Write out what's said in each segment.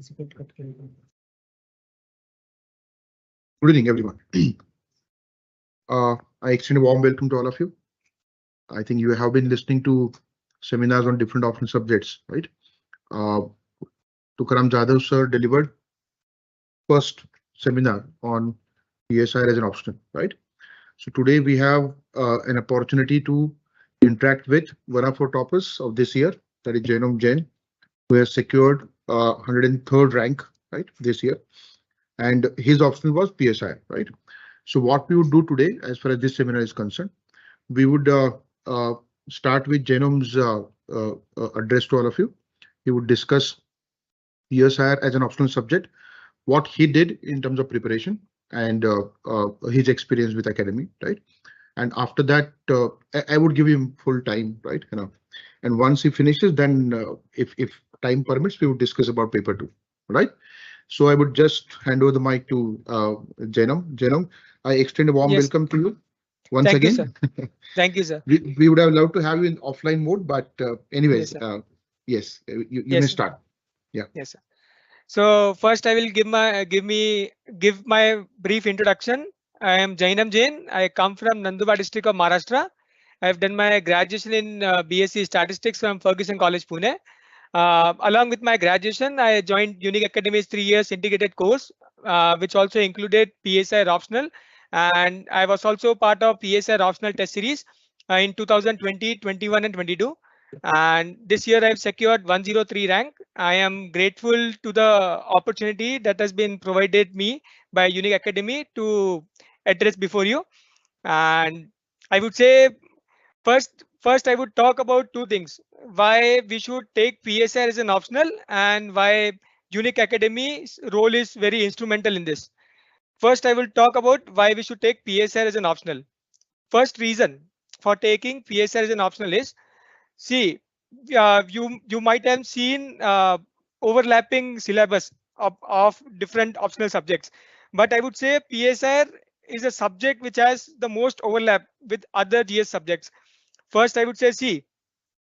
Good evening, everyone. I extend a warm welcome to all of you. I think you have been listening to seminars on different optional subjects, right? Tukaram Jadhav sir delivered first seminar on PSIR as an optional, right? So today we have an opportunity to interact with one of our toppers of this year, that is JAINOM Jain, who has secured 103rd rank, right, this year. And his optional was PSIR, right? So what we would do today, as far as this seminar is concerned, we would start with JAINOM's address to all of you. He would discuss PSIR as an optional subject, what he did in terms of preparation, and his experience with academy, right? And after that, I would give him full time, right? And once he finishes, then if time permits, we would discuss about paper 2, right? So I would just hand over the mic to JAINOM. JAINOM, I extend a warm welcome to you once again. You, sir. Thank you, sir. We would have loved to have you in offline mode, but anyways, yes, you may start. Yeah. Yes, sir. So first, I will give my brief introduction. I am JAINOM Jain. I come from Nandurbar district of Maharashtra. I have done my graduation in BSc Statistics from Ferguson College, Pune. Along with my graduation, I joined Unique Academy's 3 years integrated course, which also included PSIR optional. And I was also part of PSIR optional test series in 2020, 21 and 22. And this year I've secured 103 rank. I am grateful to the opportunity that has been provided me by Unique Academy to address before you. And I would say first I would talk about two things: why we should take PSIR as an optional and why Unique Academy's role is very instrumental in this. First, I will talk about why we should take PSIR as an optional. First reason for taking PSIR as an optional is, see, you might have seen overlapping syllabus of different optional subjects, but I would say PSIR is a subject which has the most overlap with other GS subjects. First, I would say, see,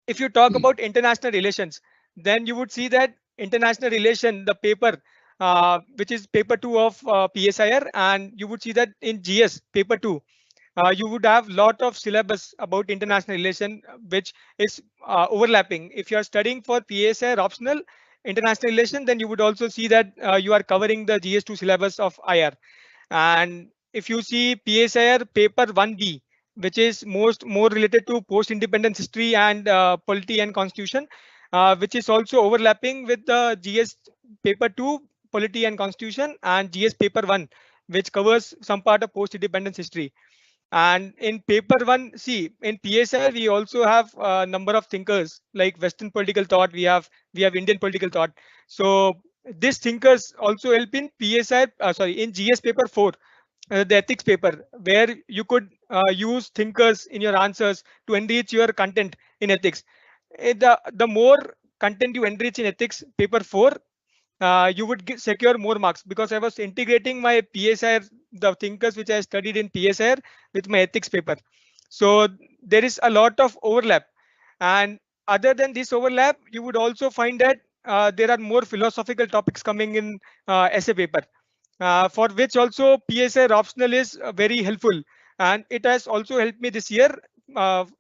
if you talk about international relations, then you would see that international relation, the paper, which is paper 2 of PSIR, and you would see that in GS paper 2, you would have lot of syllabus about international relation, which is overlapping. If you are studying for PSIR optional international relation, then you would also see that you are covering the GS2 syllabus of IR. And if you see PSIR paper 1B, which is more related to post-independence history and polity and constitution, which is also overlapping with the GS paper 2 polity and constitution and GS paper 1, which covers some part of post-independence history. And in paper 1, see, in PSIR we also have a number of thinkers like Western political thought. We have Indian political thought. So these thinkers also help in PSIR, in GS paper 4, the ethics paper, where you could use thinkers in your answers to enrich your content in ethics. The more content you enrich in ethics paper 4, you would secure more marks, because I was integrating my PSIR, the thinkers which I studied in PSIR, with my ethics paper. So there is a lot of overlap. And other than this overlap, you would also find that there are more philosophical topics coming in essay paper, for which also PSIR optional is very helpful. And it has also helped me this year,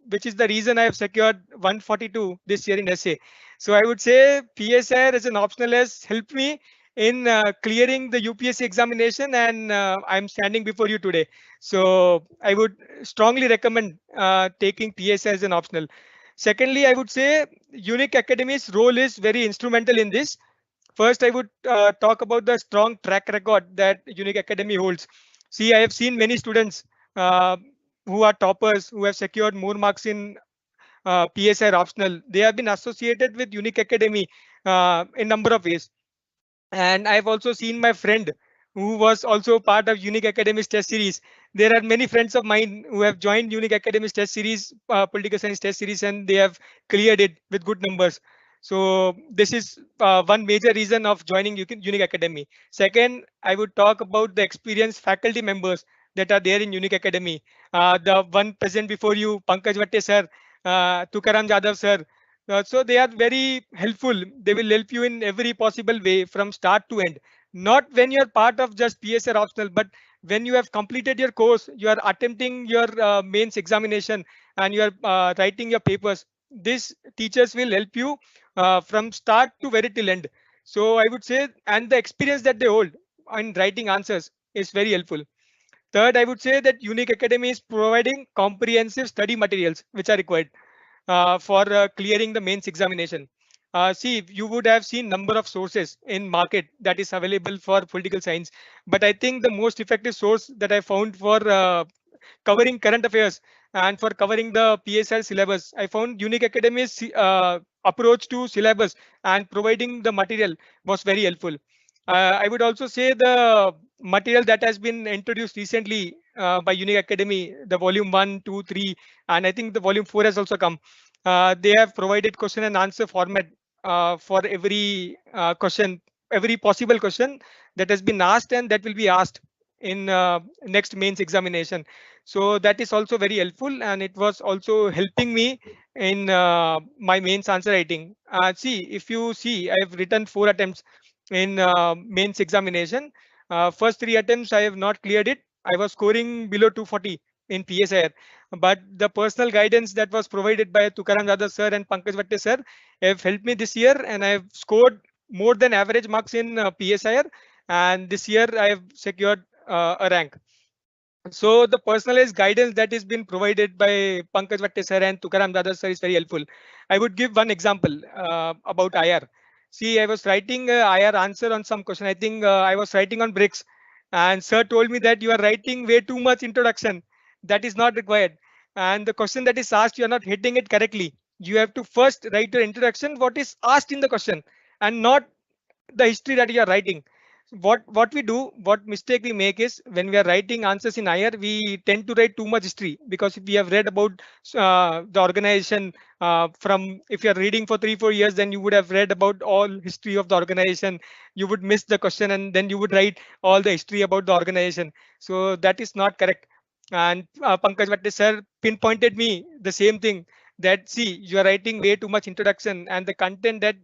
which is the reason I have secured 142 this year in essay. So I would say PSIR as an optional has helped me in clearing the UPSC examination, and I'm standing before you today. So I would strongly recommend taking PSIR as an optional. Secondly, I would say Unique Academy's role is very instrumental in this. First, I would talk about the strong track record that Unique Academy holds. See, I have seen many students who are toppers, who have secured more marks in PSIR optional. They have been associated with Unique Academy in number of ways. And I've also seen my friend who was also part of Unique Academy's test series. There are many friends of mine who have joined Unique Academy's test series, political science test series, and they have cleared it with good numbers. So this is one major reason of joining Unique Academy. Second, I would talk about the experienced faculty members that are there in Unique Academy. The one present before you, PANKAJ sir, Tukaram Jadhav sir, So they are very helpful. They will help you in every possible way from start to end. Not when you're part of just PSR optional, but when you have completed your course, you are attempting your mains examination and you are writing your papers. These teachers will help you from start to very till end. So I would say, and the experience that they hold in writing answers is very helpful. Third, I would say that Unique Academy is providing comprehensive study materials which are required for clearing the mains examination. See, you would have seen number of sources in market that is available for political science, but I think the most effective source that I found for covering current affairs and for covering the PSIR syllabus, I found Unique Academy's approach to syllabus and providing the material was very helpful. I would also say the material that has been introduced recently by Unique Academy, the volume 1, 2, 3, and I think the volume 4 has also come. They have provided question and answer format for every question, every possible question that has been asked and that will be asked in next mains examination. So that is also very helpful, and it was also helping me in my mains answer writing. See, if you see, I have written 4 attempts in mains examination. First 3 attempts I have not cleared it. I was scoring below 240 in PSIR, but the personal guidance that was provided by Tukaram Dada sir and Pankaj Vatte sir have helped me this year, and I have scored more than average marks in PSIR, and this year I have secured a rank. So the personalized guidance that is been provided by Pankaj Vatte sir and Tukaram Dada sir is very helpful. I would give one example about IR. See, I was writing IR answer on some question. I think I was writing on bricks, and sir told me that you are writing way too much introduction. That is not required. And the question that is asked, you are not hitting it correctly. You have to first write your introduction, what is asked in the question, and not the history that you are writing. What we do, what mistake we make is when we are writing answers in IR, we tend to write too much history, because if we have read about the organization from, if you are reading for 3-4 years, then you would have read about all history of the organization. You would miss the question and then you would write all the history about the organization. So that is not correct. And Pankaj Vatte sir pinpointed me the same thing, that see, you are writing way too much introduction, and the content that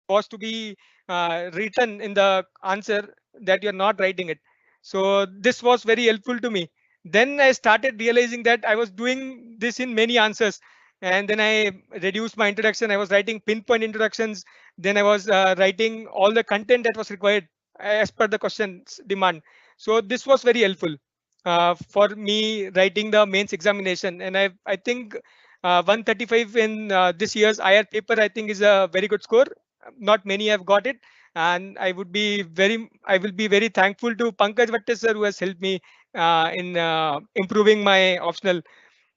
was to be written in the answer, that you're not writing it. So this was very helpful to me. Then I started realizing that I was doing this in many answers, and then I reduced my introduction. I was writing pinpoint introductions. Then I was writing all the content that was required as per the question's demand. So this was very helpful for me writing the mains examination. And I think 135 in this year's IR paper, I think, is a very good score. Not many have got it, and I will be very thankful to Pankaj Vatte sir, who has helped me in improving my optional.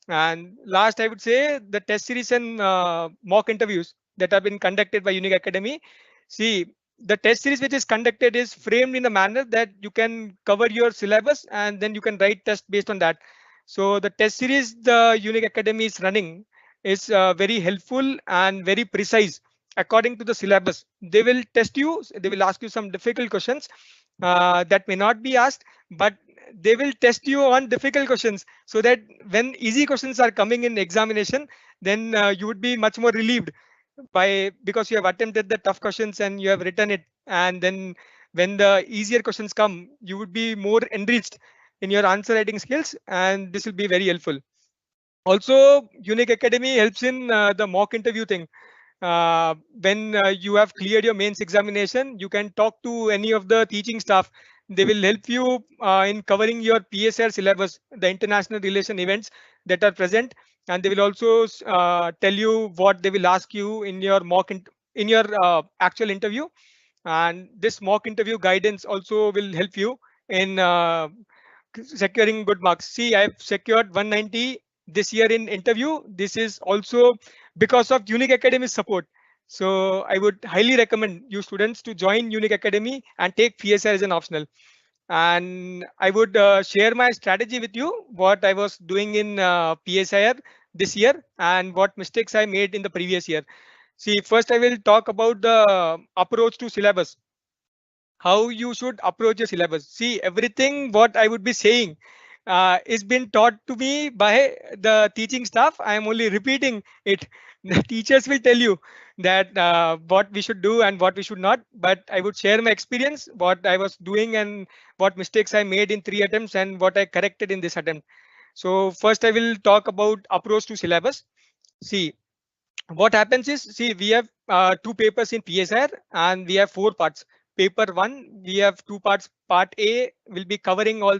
And last, I would say the test series and mock interviews that have been conducted by Unique Academy. See, the test series which is conducted is framed in a manner that you can cover your syllabus and then you can write test based on that. So the test series the Unique Academy is running is very helpful and very precise according to the syllabus. They will test you. They will ask you some difficult questions that may not be asked, but they will test you on difficult questions, so that when easy questions are coming in examination, then you would be much more relieved by, because you have attempted the tough questions and you have written it, and then when the easier questions come, you would be more enriched in your answer writing skills, and this will be very helpful. Also, Unique Academy helps in the mock interview thing. When you have cleared your mains examination, you can talk to any of the teaching staff. They will help you in covering your PSR syllabus, the international relation events that are present, and they will also tell you what they will ask you in your in your actual interview. And this mock interview guidance also will help you in securing good marks. See, I've secured 190 this year in interview. This is also because of Unique Academy support. So I would highly recommend you students to join Unique Academy and take PSIR as an optional. And I would share my strategy with you, what I was doing in PSIR this year and what mistakes I made in the previous year. See, first I will talk about the approach to syllabus, how you should approach your syllabus. See, everything what I would be saying is been taught to me by the teaching staff. I am only repeating it. The teachers will tell you that what we should do and what we should not, but I would share my experience, what I was doing and what mistakes I made in 3 attempts and what I corrected in this attempt. So first I will talk about approach to syllabus. See, what happens is, see, we have 2 papers in PSIR and we have 4 parts. Paper 1, we have 2 parts. Part A will be covering all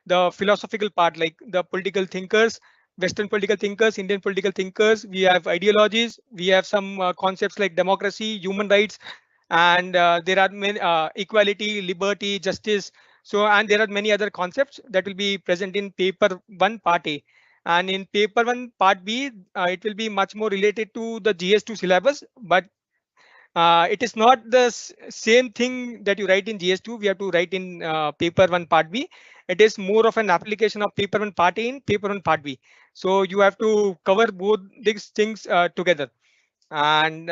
the philosophical part, like the political thinkers, Western political thinkers, Indian political thinkers. We have ideologies. We have some concepts like democracy, human rights, and there are many equality, liberty, justice. So, and there are many other concepts that will be present in paper 1, part A. And in paper 1, part B, it will be much more related to the GS2 syllabus, but it is not the same thing that you write in GS2. We have to write in paper 1, part B. It is more of an application of paper 1, part A in paper 1, part B. So you have to cover both these things together. And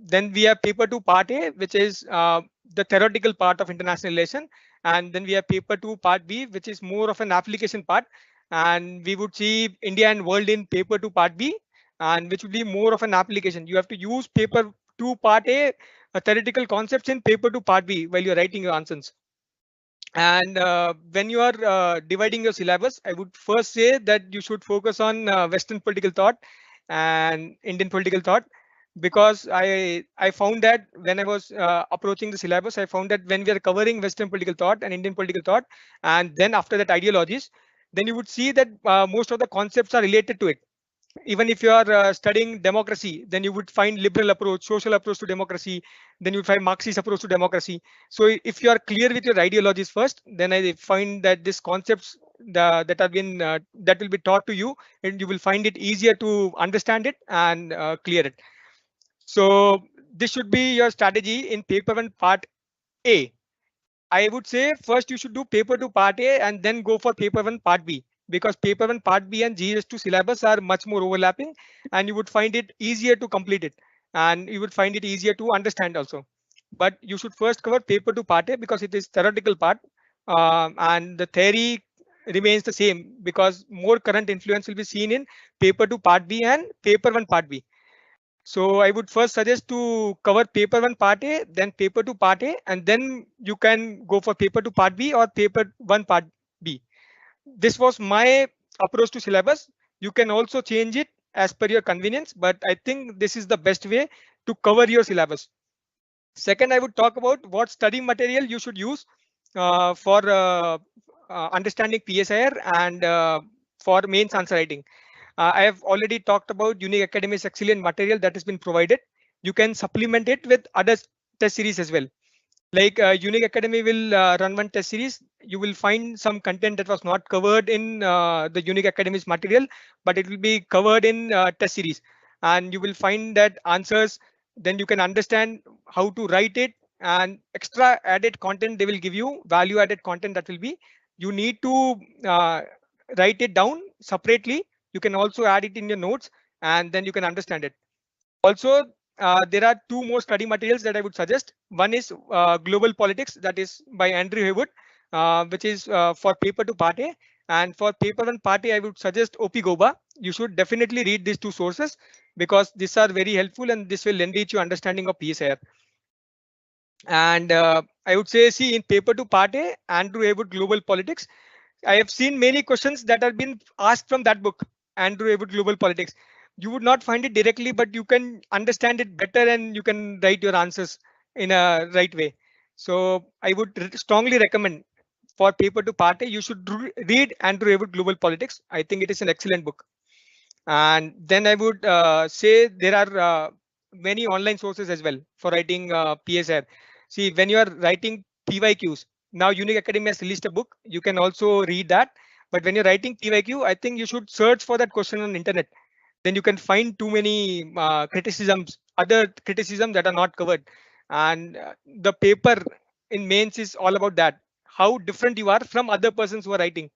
then we have paper 2, part A, which is the theoretical part of international relation. And then we have paper 2, part B, which is more of an application part. And we would see India and world in paper 2, part B, and which would be more of an application. You have to use paper 2, part A, theoretical concepts in paper 2, part B while you're writing your answers. And when you are dividing your syllabus, I would first say that you should focus on Western political thought and Indian political thought, because I found that when I was approaching the syllabus, I found that when we are covering Western political thought and Indian political thought, and then after that ideologies, then you would see that most of the concepts are related to it. Even if you are studying democracy, then you would find liberal approach, social approach to democracy, then you would find Marxist approach to democracy. So if you are clear with your ideologies first, then I find that these concepts that have been that will be taught to you, and you will find it easier to understand it and clear it. So this should be your strategy in paper 1, part A. I would say first you should do paper 2, part A, and then go for paper 1, part B, because paper 1, part B and GS2 syllabus are much more overlapping, and you would find it easier to complete it, and you would find it easier to understand also. But you should first cover paper 2, part A, because it is theoretical part, and the theory remains the same, because more current influence will be seen in paper 2, part B and paper 1, part B. So I would first suggest to cover paper 1, part A, then paper 2, part A, and then you can go for paper 2, part B or paper 1, part B. This was my approach to syllabus. You can also change it as per your convenience, but I think this is the best way to cover your syllabus. Second, I would talk about what study material you should use for understanding PSIR and for mains answer writing. I have already talked about Unique Academy's excellent material that has been provided. You can supplement it with other test series as well. Like Unique Academy will run one test series. You will find some content that was not covered in the Unique Academy's material, but it will be covered in test series. And you will find that answers, then you can understand how to write it, and extra added content they will give you, value added content that will be. You need to write it down separately. You can also add it in your notes, and then you can understand it. Also, there are 2 more study materials that I would suggest. One is Global Politics, that is by Andrew Haywood, which is for paper 2, part A. And for paper 1, part A, I would suggest OP Goba. You should definitely read these 2 sources, because these are very helpful and this will enrich your understanding of PSIR. And I would say, see, in paper 2, part A, Andrew Haywood Global Politics, I have seen many questions that have been asked from that book, Andrew Haywood Global Politics. You would not find it directly, but you can understand it better and you can write your answers in a right way. So I would strongly recommend for paper 2, part A, you should read Andrew Haywood Global Politics. I think it is an excellent book. And then I would say there are many online sources as well for writing PSIR. See, when you are writing PYQs, now Unique Academy has released a book. You can also read that. But when you're writing PYQ, I think you should search for that question on internet. Then you can find too many criticisms, other criticisms that are not covered. And the paper in mains is all about that. How different you are from other persons who are writing,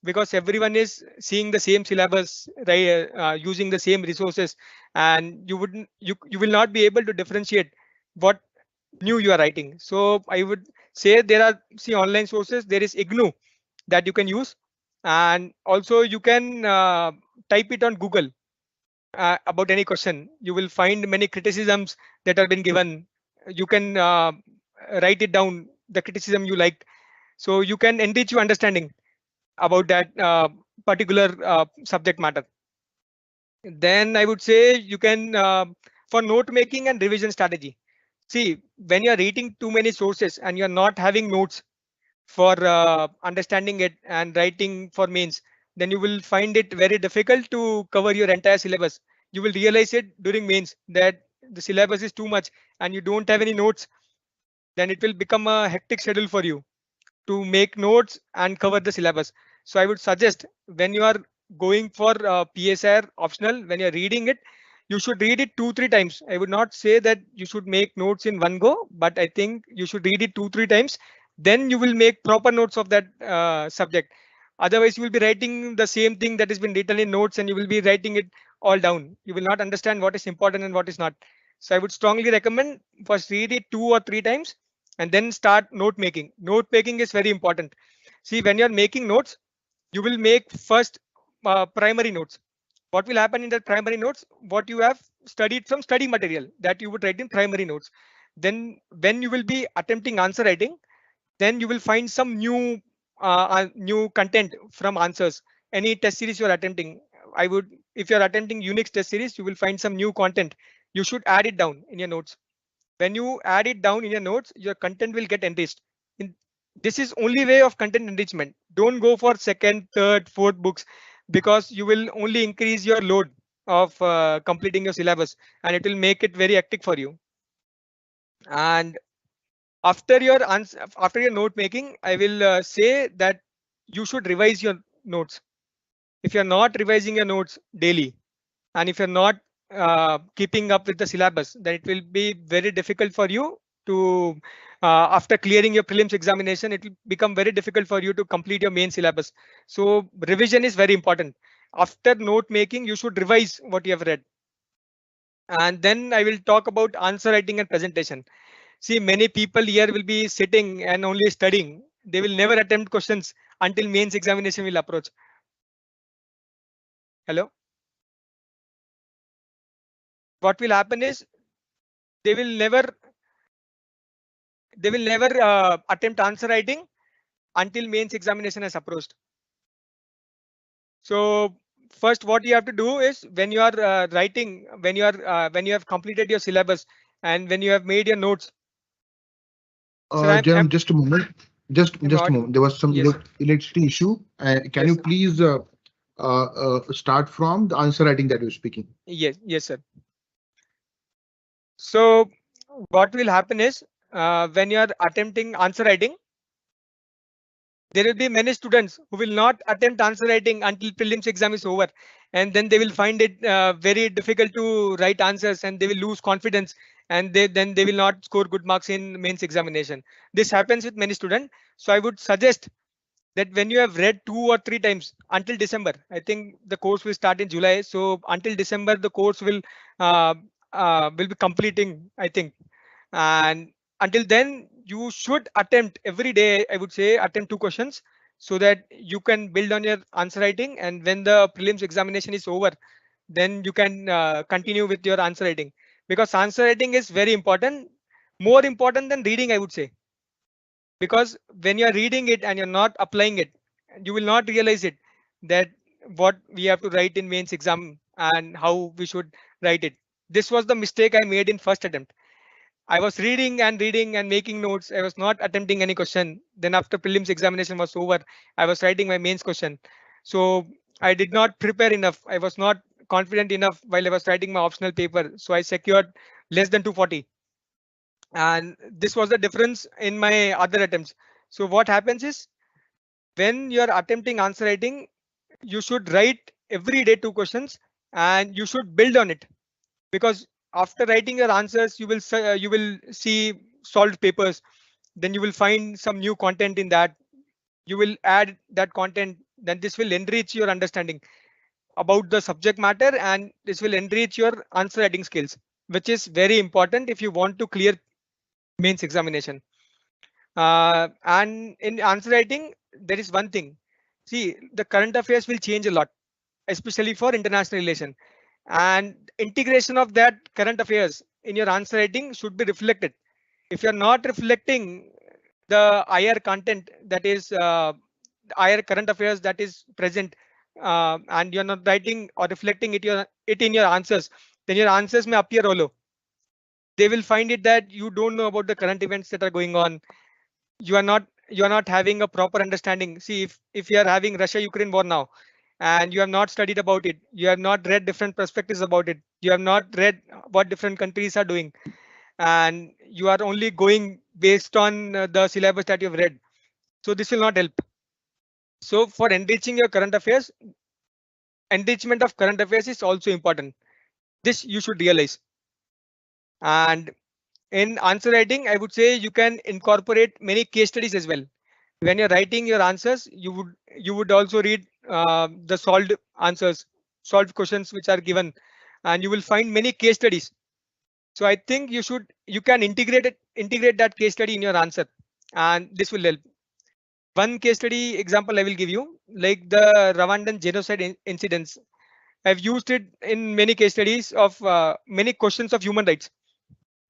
because everyone is seeing the same syllabus, right, using the same resources, and you will not be able to differentiate what new you are writing. So I would say there are online sources. There is IGNU that you can use, and also you can type it on Google. about any question. You will find many criticisms that have been given. You can write it down, the criticism you liked. So you can enrich your understanding about that particular subject matter. Then I would say you can for note making and revision strategy. See, when you're reading too many sources and you're not having notes for understanding it and writing for mains, then you will find it very difficult to cover your entire syllabus. You will realize it during mains that the syllabus is too much and you don't have any notes. Then it will become a hectic schedule for you to make notes and cover the syllabus. So I would suggest when you are going for PSIR optional, when you're reading it, you should read it 2-3 times. I would not say that you should make notes in one go, but I think you should read it 2-3 times. Then you will make proper notes of that subject. Otherwise, you will be writing the same thing that has been written in notes and you will be writing it all down. You will not understand what is important and what is not. So I would strongly recommend first read it 2 or 3 times and then start note making. Note making is very important. See, when you're making notes, you will make first primary notes. What will happen in that primary notes? What you have studied from study material that you would write in primary notes. Then when you will be attempting answer writing, then you will find some new content from answers. Any test series you're attempting, if you're attempting Unix test series, you will find some new content. You should add it down in your notes. When you add it down in your notes, your content will get enriched. This is only way of content enrichment. Don't go for second, third, fourth books because you will only increase your load of completing your syllabus and it will make it very hectic for you. And after your note making, I will say that you should revise your notes. If you're not revising your notes daily, and if you're not keeping up with the syllabus, then it will be very difficult for you to after clearing your prelims examination, it will become very difficult for you to complete your main syllabus. So revision is very important. After note making, you should revise what you have read. And then I will talk about answer writing and presentation. See, many people here will be sitting and only studying. They will never attempt questions until mains examination will approach. Hello. What will happen is they will never attempt answer writing until mains examination has approached. So first what you have to do is when you are writing, when you have completed your syllabus and when you have made your notes. Janam, just a moment. Just a moment. There was some electricity issue. Can you please start from the answer writing that you're speaking? Yes, sir. So what will happen is when you are attempting answer writing, there will be many students who will not attempt answer writing until prelims exam is over, and then they will find it very difficult to write answers and they will lose confidence and then they will not score good marks in mains examination. This happens with many students. So I would suggest that when you have read 2 or 3 times until December, I think the course will start in July. So until December, the course will be completing, I think. And until then, you should attempt every day. I would say attempt 2 questions so that you can build on your answer writing. And when the prelims examination is over, then you can continue with your answer writing, because answer writing is very important, more important than reading, I would say. Because when you're reading it and you're not applying it, you will not realize it that what we have to write in mains exam and how we should write it. This was the mistake I made in first attempt. I was reading and making notes. I was not attempting any question. Then after prelims examination was over, I was writing my mains question. So I did not prepare enough. I was not confident enough while I was writing my optional paper. So I secured less than 240. And this was the difference in my other attempts. So what happens is when you're attempting answer writing, you should write every day 2 questions and you should build on it, because after writing your answers, you will see solved papers. Then you will find some new content in that. You will add that content. Then this will enrich your understanding about the subject matter and this will enrich your answer writing skills, which is very important if you want to clear mains examination. And in answer writing, there is one thing. See, the current affairs will change a lot, especially for international relation. and integration of that current affairs in your answer writing should be reflected. If you're not reflecting the IR content, that is IR current affairs that is present, and you're not writing or reflecting it in your answers, then your answers may appear hollow. They will find it that you don't know about the current events that are going on. You are not having a proper understanding. See, if you are having Russia-Ukraine war now, and you have not studied about it, you have not read different perspectives about it, you have not read what different countries are doing, and you are only going based on the syllabus that you've read. So this will not help. So for enriching your current affairs, enrichment of current affairs is also important. This you should realize. And in answer writing, I would say you can incorporate many case studies as well. When you're writing your answers, you would also read the solved answers, solved questions which are given, and you will find many case studies. So I think you can integrate that case study in your answer, and this will help. One case study example I will give you, like the Rwandan genocide incidents. I've used it in many case studies of many questions of human rights.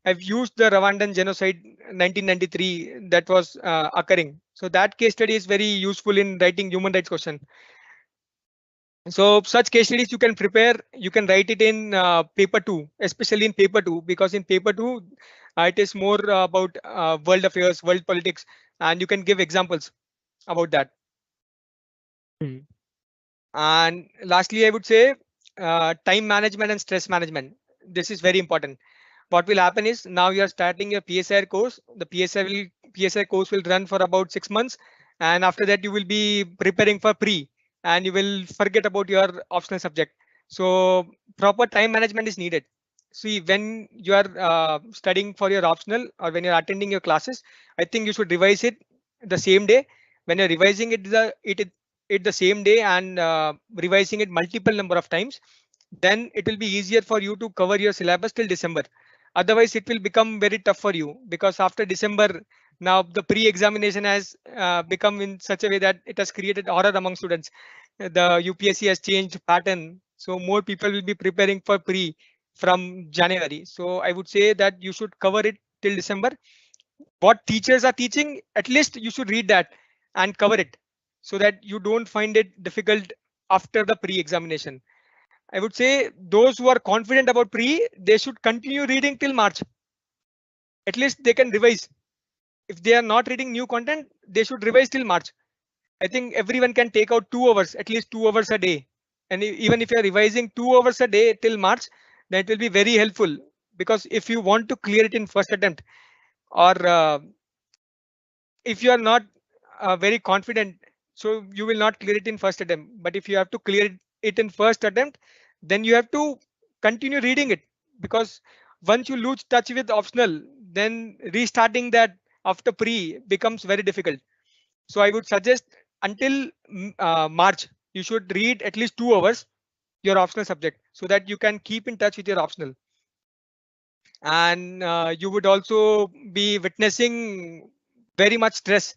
I've used the Rwandan genocide 1993 that was occurring. So that case study is very useful in writing human rights question. So such case studies you can prepare, you can write it in paper 2, especially in paper 2, because in paper 2 it is more about world affairs, world politics, and you can give examples about that. And lastly, I would say time management and stress management. This is very important. What will happen is now you are starting your PSIR course. The PSIR course will run for about 6 months, and after that you will be preparing for pre, and you will forget about your optional subject. So proper time management is needed. See, when you are studying for your optional or when you're attending your classes, I think you should revise it the same day. When you're revising it the same day and revising it multiple number of times, then it will be easier for you to cover your syllabus till December. Otherwise, it will become very tough for you, because after December, now the pre-examination has become in such a way that it has created horror among students. The UPSC has changed pattern, so more people will be preparing for pre from January. So I would say that you should cover it till December. What teachers are teaching, at least you should read that and cover it, so that you don't find it difficult after the pre-examination. I would say those who are confident about pre, they should continue reading till March. At least they can revise. If they are not reading new content, they should revise till March. I think everyone can take out 2 hours, at least 2 hours a day. And even if you're revising 2 hours a day till March, then it will be very helpful. Because if you want to clear it in first attempt, or if you are not very confident, so you will not clear it in first attempt. But if you have to clear it in first attempt, then you have to continue reading it, because once you lose touch with optional, then restarting that after pre becomes very difficult. So I would suggest until March, you should read at least 2 hours your optional subject, so that you can keep in touch with your optional. And you would also be witnessing very much stress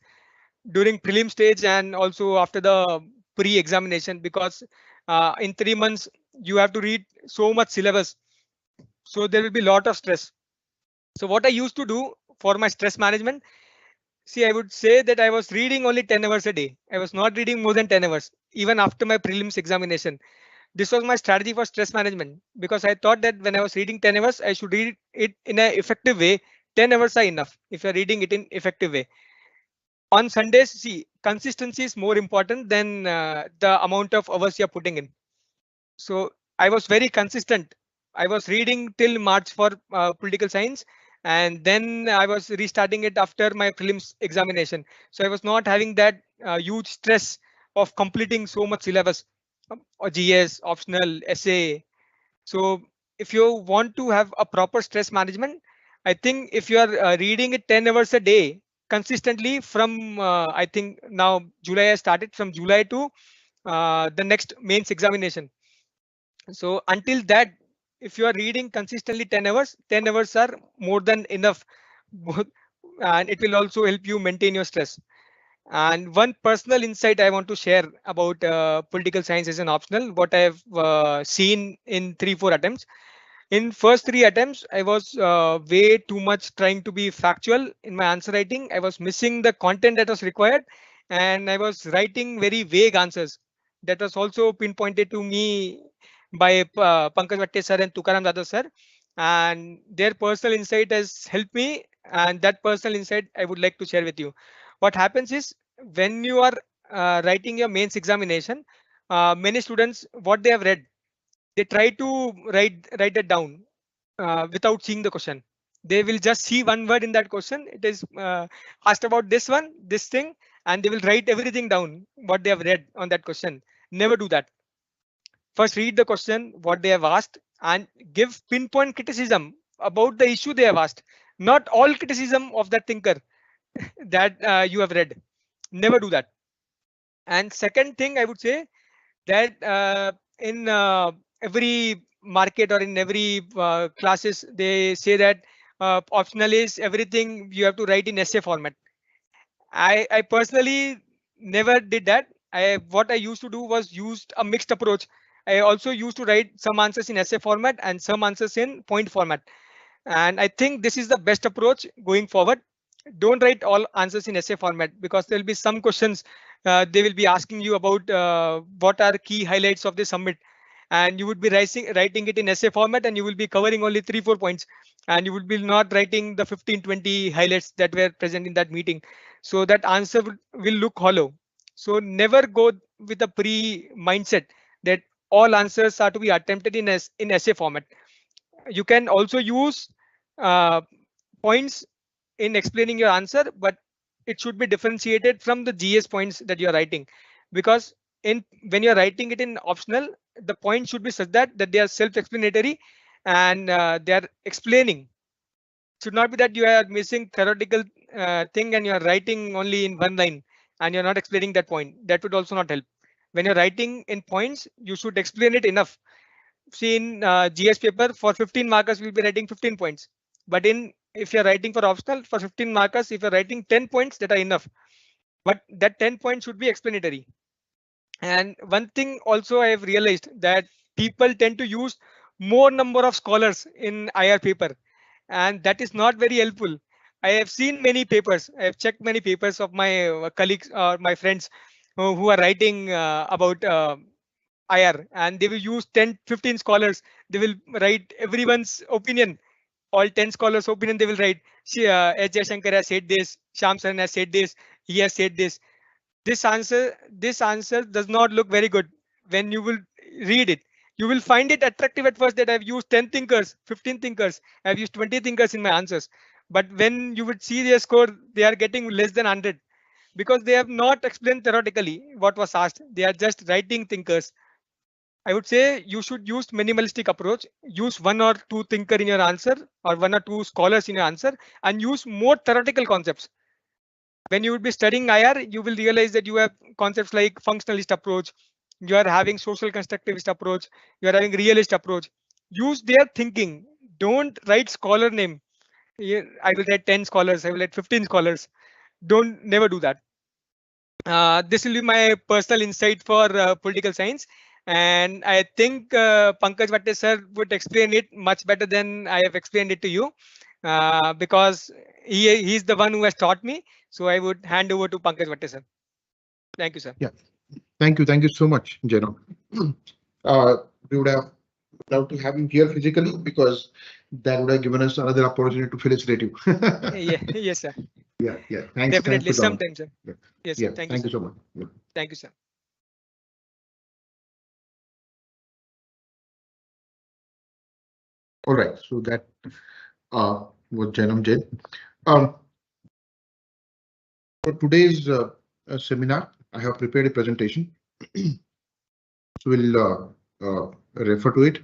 during prelim stage and also after the pre-examination, because in 3 months you have to read so much syllabus, so there will be a lot of stress. So what I used to do for my stress management, see, I would say that I was reading only 10 hours a day. I was not reading more than 10 hours even after my prelims examination. This was my strategy for stress management, because I thought that when I was reading 10 hours, I should read it in an effective way. 10 hours are enough if you're reading it in effective way. On Sundays, see, consistency is more important than the amount of hours you're putting in. So I was very consistent. I was reading till March for political science, and then I was restarting it after my prelims examination. So I was not having that huge stress of completing so much syllabus, or GS, optional, essay. So if you want to have a proper stress management, I think if you are reading it 10 hours a day consistently from I think now July has started, from July to the next mains examination. So until that, if you are reading consistently 10 hours, 10 hours are more than enough. And it will also help you maintain your stress. And one personal insight I want to share about political science as an optional, what I've seen in 3-4 attempts. In first 3 attempts, I was way too much trying to be factual in my answer writing. I was missing the content that was required, and I was writing very vague answers. That was also pinpointed to me by PANKAJ VHATTE sir and Tukaram Dada sir, and their personal insight has helped me. And that personal insight I would like to share with you. What happens is, when you are writing your mains examination, many students, what they have read, they try to write it down without seeing the question. They will just see one word in that question. It is asked about this one, this thing, and they will write everything down what they have read on that question. Never do that. First, read the question, what they have asked, and give pinpoint criticism about the issue they have asked. Not all criticism of that thinker that you have read. Never do that. And second thing, I would say that in every market or in every classes, they say that optional is everything you have to write in essay format. I personally never did that. What I used to do was used a mixed approach. I also used to write some answers in essay format and some answers in point format. And I think this is the best approach going forward. Don't write all answers in essay format, because there will be some questions they will be asking you about what are key highlights of the summit, and you would be writing it in essay format, and you will be covering only 3-4 points, and you would be not writing the 15-20 highlights that were present in that meeting. So that answer will look hollow. So never go with a pre mindset that all answers are to be attempted in essay format. You can also use uh, points in explaining your answer, but it should be differentiated from the GS points that you're writing, because in when you're writing it in optional, the points should be such that they are self-explanatory, and they are explaining. Should not be that you are missing theoretical thing and you are writing only in one line and you're not explaining that point. That would also not help. When you're writing in points, you should explain it enough. See, in GS paper, for 15 markers we'll be writing 15 points, but in if you're writing for optional, for 15 markers, if you're writing 10 points, that are enough, but that 10 points should be explanatory. And one thing also I have realized, that people tend to use more number of scholars in IR paper, and that is not very helpful. I have seen many papers, I have checked many papers of my colleagues or my friends who are writing about IR, and they will use 10-15 scholars. They will write everyone's opinion, all 10 scholars' opinion. They will write, H. Jaishankar has said this, Sham Saran has said this, he has said this. This answer does not look very good when you will read it. You will find it attractive at first, that I've used 10 thinkers, 15 thinkers, I've used 20 thinkers in my answers. But when you would see their score, they are getting less than 100, because they have not explained theoretically what was asked. They are just writing thinkers. I would say you should use minimalistic approach. Use one or two thinker in your answer, or one or two scholars in your answer, and use more theoretical concepts. When you would be studying IR, you will realize that you have concepts like functionalist approach. You are having social constructivist approach. You are having realist approach. Use their thinking. Don't write scholar name. I will write 10 scholars. I will write 15 scholars. Don't never do that. This will be my personal insight for political science, and I think Pankaj Vatte sir would explain it much better than I have explained it to you, because he's the one who has taught me. So I would hand over to Pankaj Vatte sir. Thank you, sir. Yeah, thank you so much, JAINOM. We would have loved to have you here physically, because that would have given us another opportunity to felicitate you. Yeah, yes, sir. Yeah. Thanks Definitely, for joining. sometimes, sir. Yeah, Yes, sir. Thank you, thank sir. you so much. Yeah. Thank you, sir. All right, so that was JAINOM Jain. For today's seminar, I have prepared a presentation. So we'll refer to it.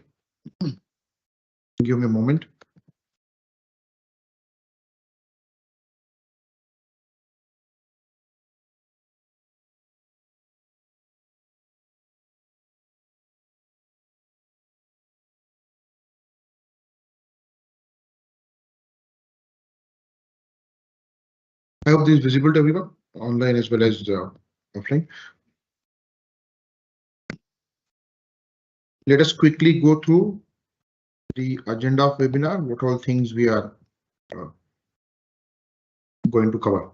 Give me a moment. I hope this is visible to everyone. online as well as offline. Let us quickly go through the agenda of webinar, what all things we are going to cover.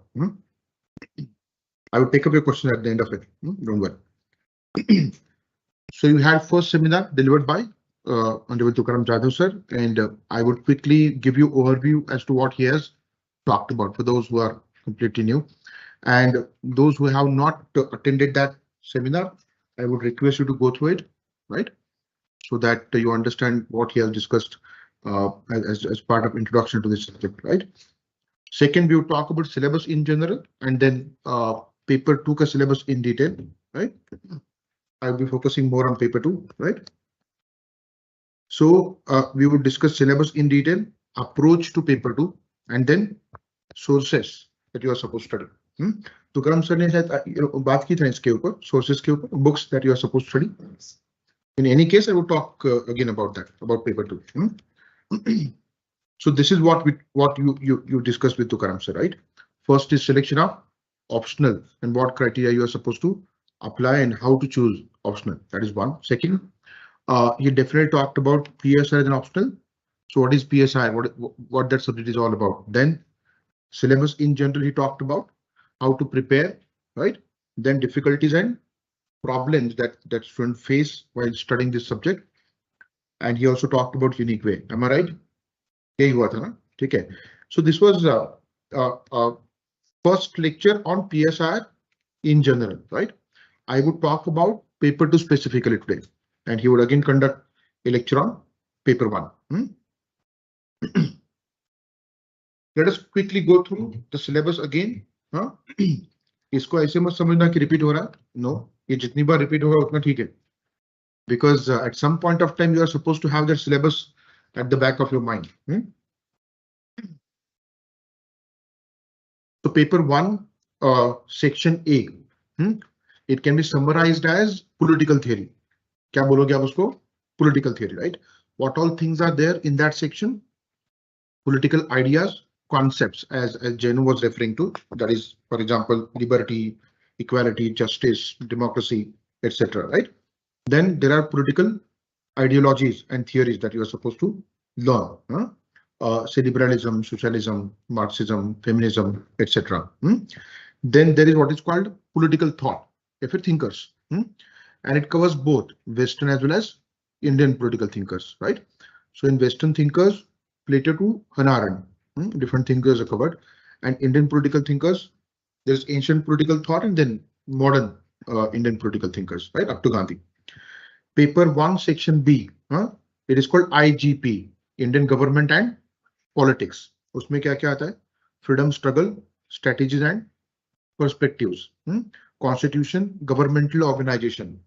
I will take up your question at the end of it. Don't worry. So you had first seminar delivered by Honorable Tukaram Jadhav sir, and I would quickly give you overview as to what he has talked about for those who are completely new, and those who have not attended that seminar. I would request you to go through it, right, so that you understand what he has discussed as part of introduction to this subject, right. Second, we will talk about syllabus in general, and then paper 2 ka syllabus in detail, right. I'll be focusing more on paper 2, right. So we would discuss syllabus in detail, approach to paper 2, and then sources that you are supposed to study. Tukaram sir ne baat ki tha iske upar, sources ke upar, books that you are supposed to study. In any case, I will talk again about that, about paper 2. So this is what you discussed with Tukaram sir, right? First is selection of optional and what criteria you are supposed to apply and how to choose optional. That is one. Second, he definitely talked about PSIR as an optional. So what is PSIR? What that subject is all about? Then syllabus in general, he talked about how to prepare, right? Then difficulties and problems that students face while studying this subject. And he also talked about unique way. Am I right? Okay. So this was first lecture on PSIR in general, right? I would talk about paper 2 specifically today, and he would again conduct a lecture on paper 1. Let us quickly go through the syllabus again. इसको ऐसे मत समझना कि repeat हो रहा है. No, ये जितनी बार repeat होगा उतना ठीक है. Because at some point of time you are supposed to have that syllabus at the back of your mind. So paper 1, section A, it can be summarized as political theory. क्या बोलोगे आप उसको? Political theory, right? What all things are there in that section? Political ideas, concepts, as JAINOM was referring to. That is, for example, liberty, equality, justice, democracy, etc. Right? Then there are political ideologies and theories that you are supposed to learn. Say liberalism, socialism, Marxism, feminism, etc. Then there is what is called political thought, thinkers, and it covers both Western as well as Indian political thinkers, right? So in Western thinkers, Plato to Hannah Arendt, different thinkers are covered, and Indian political thinkers, there's ancient political thought and then modern Indian political thinkers, right, up to Gandhi. Paper 1, section B, it is called IGP, Indian Government and Politics. उसमें क्या आता है? Freedom struggle, strategies and perspectives. Constitution, governmental organization.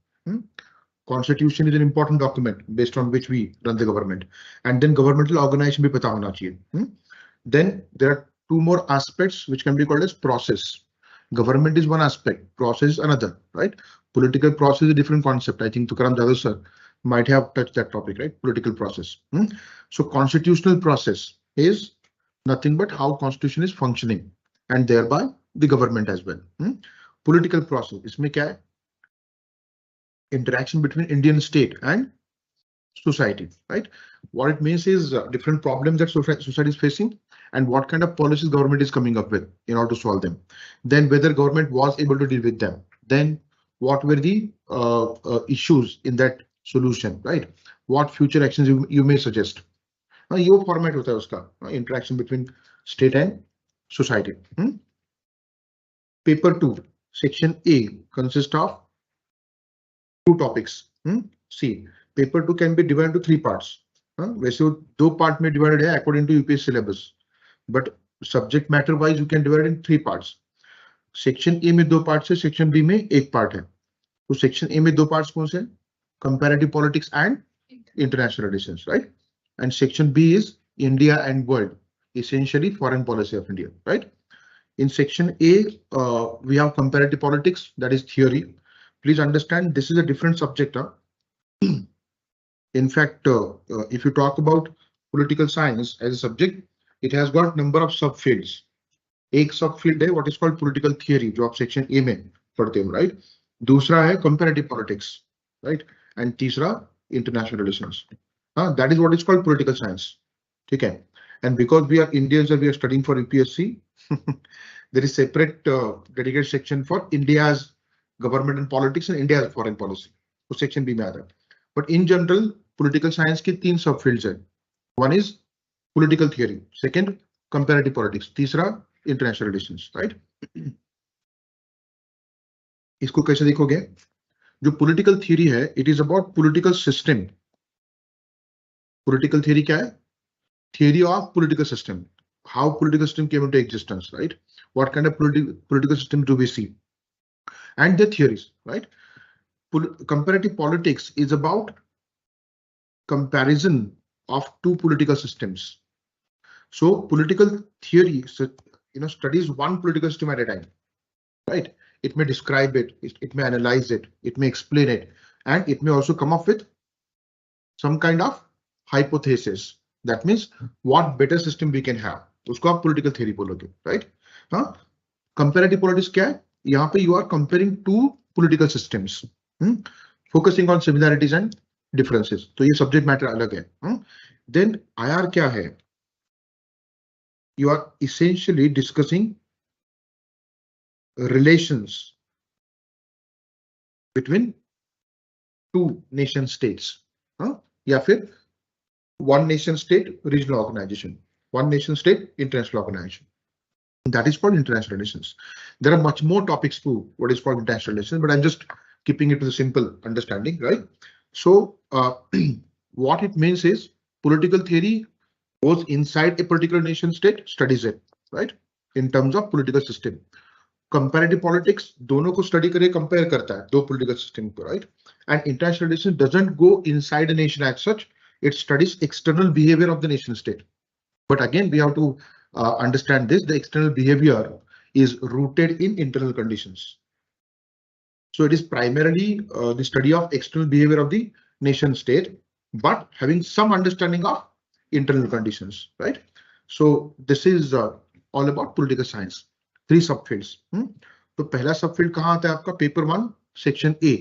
Constitution is an important document based on which we run the government, and then governmental organization भी पता होना चाहिए. Then there are two more aspects which can be called as process. Government is one aspect, process is another, right? Political process is a different concept. I think Tukaram Jadhav sir might have touched that topic, right? Political process. So constitutional process is nothing but how constitution is functioning and thereby the government as well. Political process, इसमें क्या है? Interaction between Indian state and society, right? What it means is different problems that society is facing and what kind of policies government is coming up with in order to solve them. Then whether government was able to deal with them. Then what were the issues in that solution, right? What future actions you may suggest. ये format होता है उसका, interaction between state and society. Paper 2, section A consists of 2 topics. See, paper 2 can be divided into 3 parts. वैसे वो 2 part में divided है according to UPSC syllabus, but subject matter wise you can divide in 3 parts. Section A में 2 parts है, section B में 1 part है. तो section A में 2 parts कौन से? Comparative politics and international relations, right? And section B is India and world, essentially foreign policy of India, right? In section A, we have comparative politics, that is theory. Please understand this is a different subject. In fact, if you talk about political science as a subject, it has got number of subfields. एक सब field है what is called political theory, जो आप section A में पढ़ते हो, right. दूसरा है कंपैरेटिव पॉलिटिक्स, राइट, एंड तीसरा इंटरनेशनल रिलेशंस। हाँ, that is what is called political science, ठीक है। And because we are Indians and we are studying for UPSC, there is separate dedicated section for India's government and politics and India's foreign policy, उस section भी में आता है। But in general political science की 3 सब fields है। One is political theory, second comparative politics, तीसरा international relations, right. इसको कैसे देखोगे? जो पॉलिटिकल थियरी है, it is about political system. Political theory क्या है? Theory of political system, how political system came into existence, right? What kind of political system do we see, and their theories, right? Comparative politics is about comparison of 2 political systems. So political theory, studies one political system at a time, right? It may describe it, it may analyze it, it may explain it, and it may also come up with some kind of hypothesis. That means what better system we can have, उसको आप political theory बोलोगे, right? हाँ, comparative politics क्या है? यहाँ पे you are comparing 2 political systems, focusing on similarities and differences. तो ये subject matter अलग है। Then IR क्या है? You are essentially discussing relations between 2 nation states, या फिर one nation state regional organization, one nation state international organization. That is called international relations. There are much more topics to what is called international relations, but I'm just keeping it to the simple understanding, right? So what it means is political theory goes inside a particular nation state, studies it, right, in terms of political system. Comparative politics दोनों को study करे, compare करता है 2 political system को, right? And international relations doesn't go inside a nation as such. It studies external behavior of the nation state. But again, we have to understand this. The external behavior is rooted in internal conditions. So it is primarily the study of external behavior of the nation state, but having some understanding of internal conditions, right? So this is all about political science. 3 subfields. तो पहला subfield कहाँ आता है आपका? Paper 1 section A,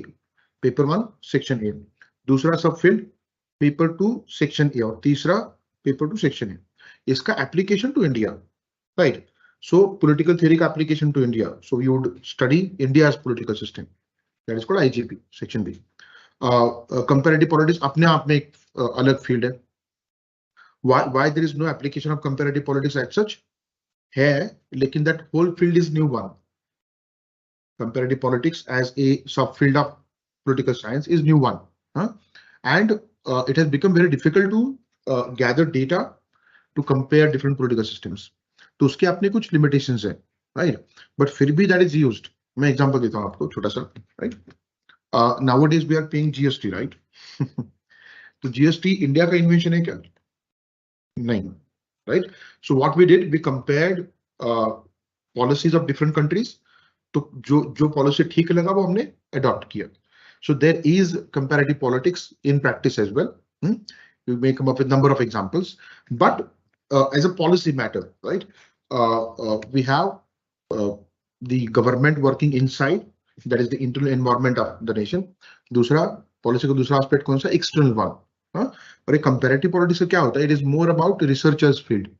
paper 1 section A. दूसरा subfield paper 2 section ए, और तीसरा paper 2 section A. इसका application to India, right? So political theory का application to India, so you would study India's political system, that is called IGP section B. Comparative politics अपने आप में एक अलग field है। Why there is no application of comparative politics as such है, लेकिन that whole field is new one. Comparative politics as a sub field of political science is new one, and it has become very difficult to gather data to compare different political systems. तो उसके अपने कुछ limitations है, right? But फिर भी that is used. मैं example देता हूँ आपको छोटा सा, right? Nowadays we are paying GST, right? तो GST इंडिया का invention है क्या? नहीं, right? So what we did, we compared policies of different countries. तो जो policy ठीक लगा वो हमने adopt किया. So there is comparative politics in practice as well. You may come up with number of examples, but as a policy matter, right? We have the government working inside, that is the internal environment of the nation. दूसरा policy का दूसरा aspect कौन सा? External one. और एक comparative politics का क्या होता है? It is more about researchers field.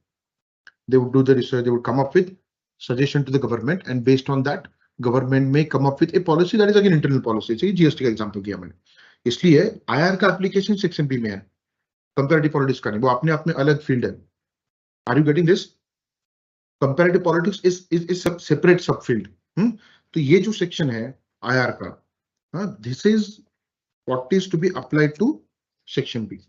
They would do the research, they would come up with suggestion to the government, and based on that government में come up with a policy that is again internal policy. GST का example किया मैंने, इसलिए IR का application section B में है, comparative politics का नहीं, वो अपने आप में अलग फील्ड है। Are you getting this? Comparative politics is separate sub field. तो ये जो सेक्शन है आईआर का, this is what is to be applied to section B,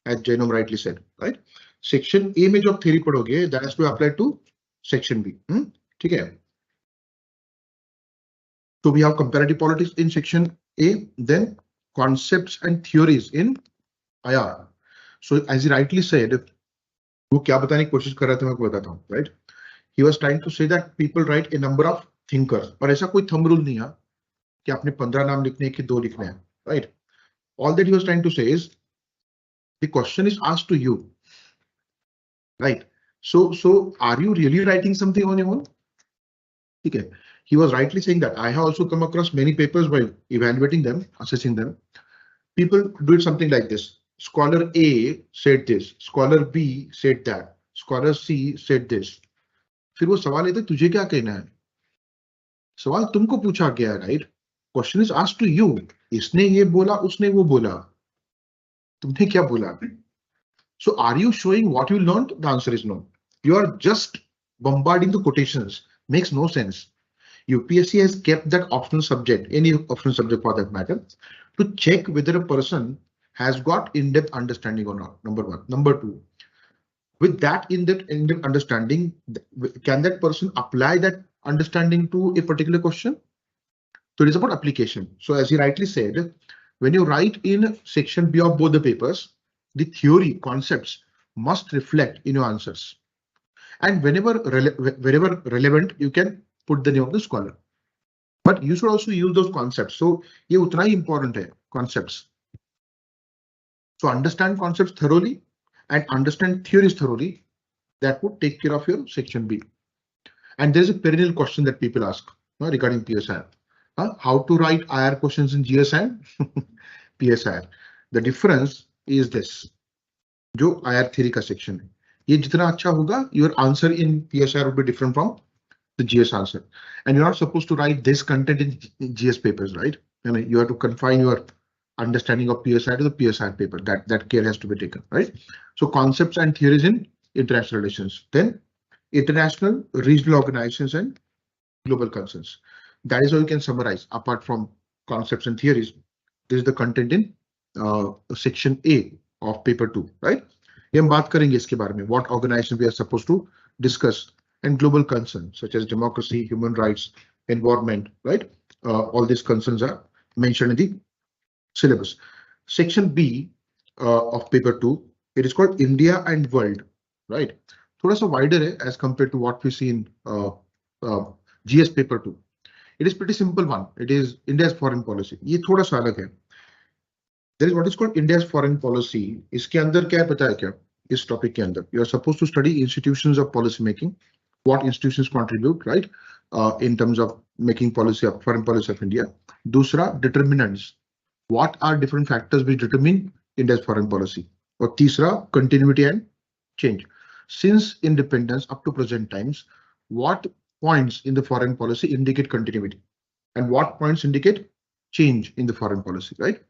as जैनोम rightly said, right? Section A में जो आप थ्योरी पढ़ोगे that is to be applied to section B, ठीक है? So we have comparative politics in section A, then concepts and theories in IR. So as he rightly said, वो क्या बताने की कोशिश कर रहा था मैं आपको बताता हूँ, right? He was trying to say that people write a number of thinkers, और ऐसा कोई thumb rule नहीं है कि आपने 15 नाम लिखने हैं कि 2 लिखने हैं, right? All that he was trying to say is the question is asked to you, right? So are you really writing something on your own? Okay. He was rightly saying that I have also come across many papers while evaluating them, assessing them. People do it something like this. Scholar A said this, scholar B said that, scholar C said this. फिर वो सवाल है तुझे क्या कहना है? सवाल तुमको पूछा गया है, right? Question is asked to you. इसने ये बोला, उसने वो बोला, तुमने क्या बोला? So are you showing what you learned? The answer is no. You are just bombarding the quotations. Makes no sense. UPSC has kept that optional subject, any optional subject for that matter, to check whether a person has got in-depth understanding or not. Number one. Number two, with that in-depth understanding, can that person apply that understanding to a particular question? So it is about application. So as he rightly said, when you write in section B of both the papers, the theory concepts must reflect in your answers. And wherever relevant, you can put the name of the scholar. But you should also use those concepts. So ये उतना ही important है, concepts. So understand concepts thoroughly and understand theories thoroughly. That would take care of your section B. And there's a perennial question that people ask regarding PSIR. How to write IR questions in GS and PSIR. The difference is this. जो IR theory का section है, ये जितना अच्छा होगा, your answer in PSIR would be different from the GS answer. And you're not supposed to write this content in GS papers, right? And you have to confine your understanding of PSI to the PSI paper. That care has to be taken, right? So concepts and theories in international relations, then international, regional organizations and global concerns. That is how you can summarize. Apart from concepts and theories, this is the content in section A of paper 2, right? ये हम बात करेंगे इसके बारे में. What organization we are supposed to discuss and global concerns such as democracy, human rights, environment, right? All these concerns are mentioned in the syllabus. Section B of paper 2, it is called India and World, right? थोड़ा सा wider है as compared to what we see in GS paper 2. It is pretty simple one. It is India's foreign policy. ये थोड़ा सा अलग है. There is what is called India's foreign policy. इसके अंदर क्या है पता है क्या? इस topic के अंदर you are supposed to study institutions of policy making. What institutions contribute, right? In terms of making policy of foreign policy of India. दूसरा, determinants. What are different factors which determine India's foreign policy? और तीसरा, continuity and change. Since independence up to present times, what points in the foreign policy indicate continuity and what points indicate change in the foreign policy, right?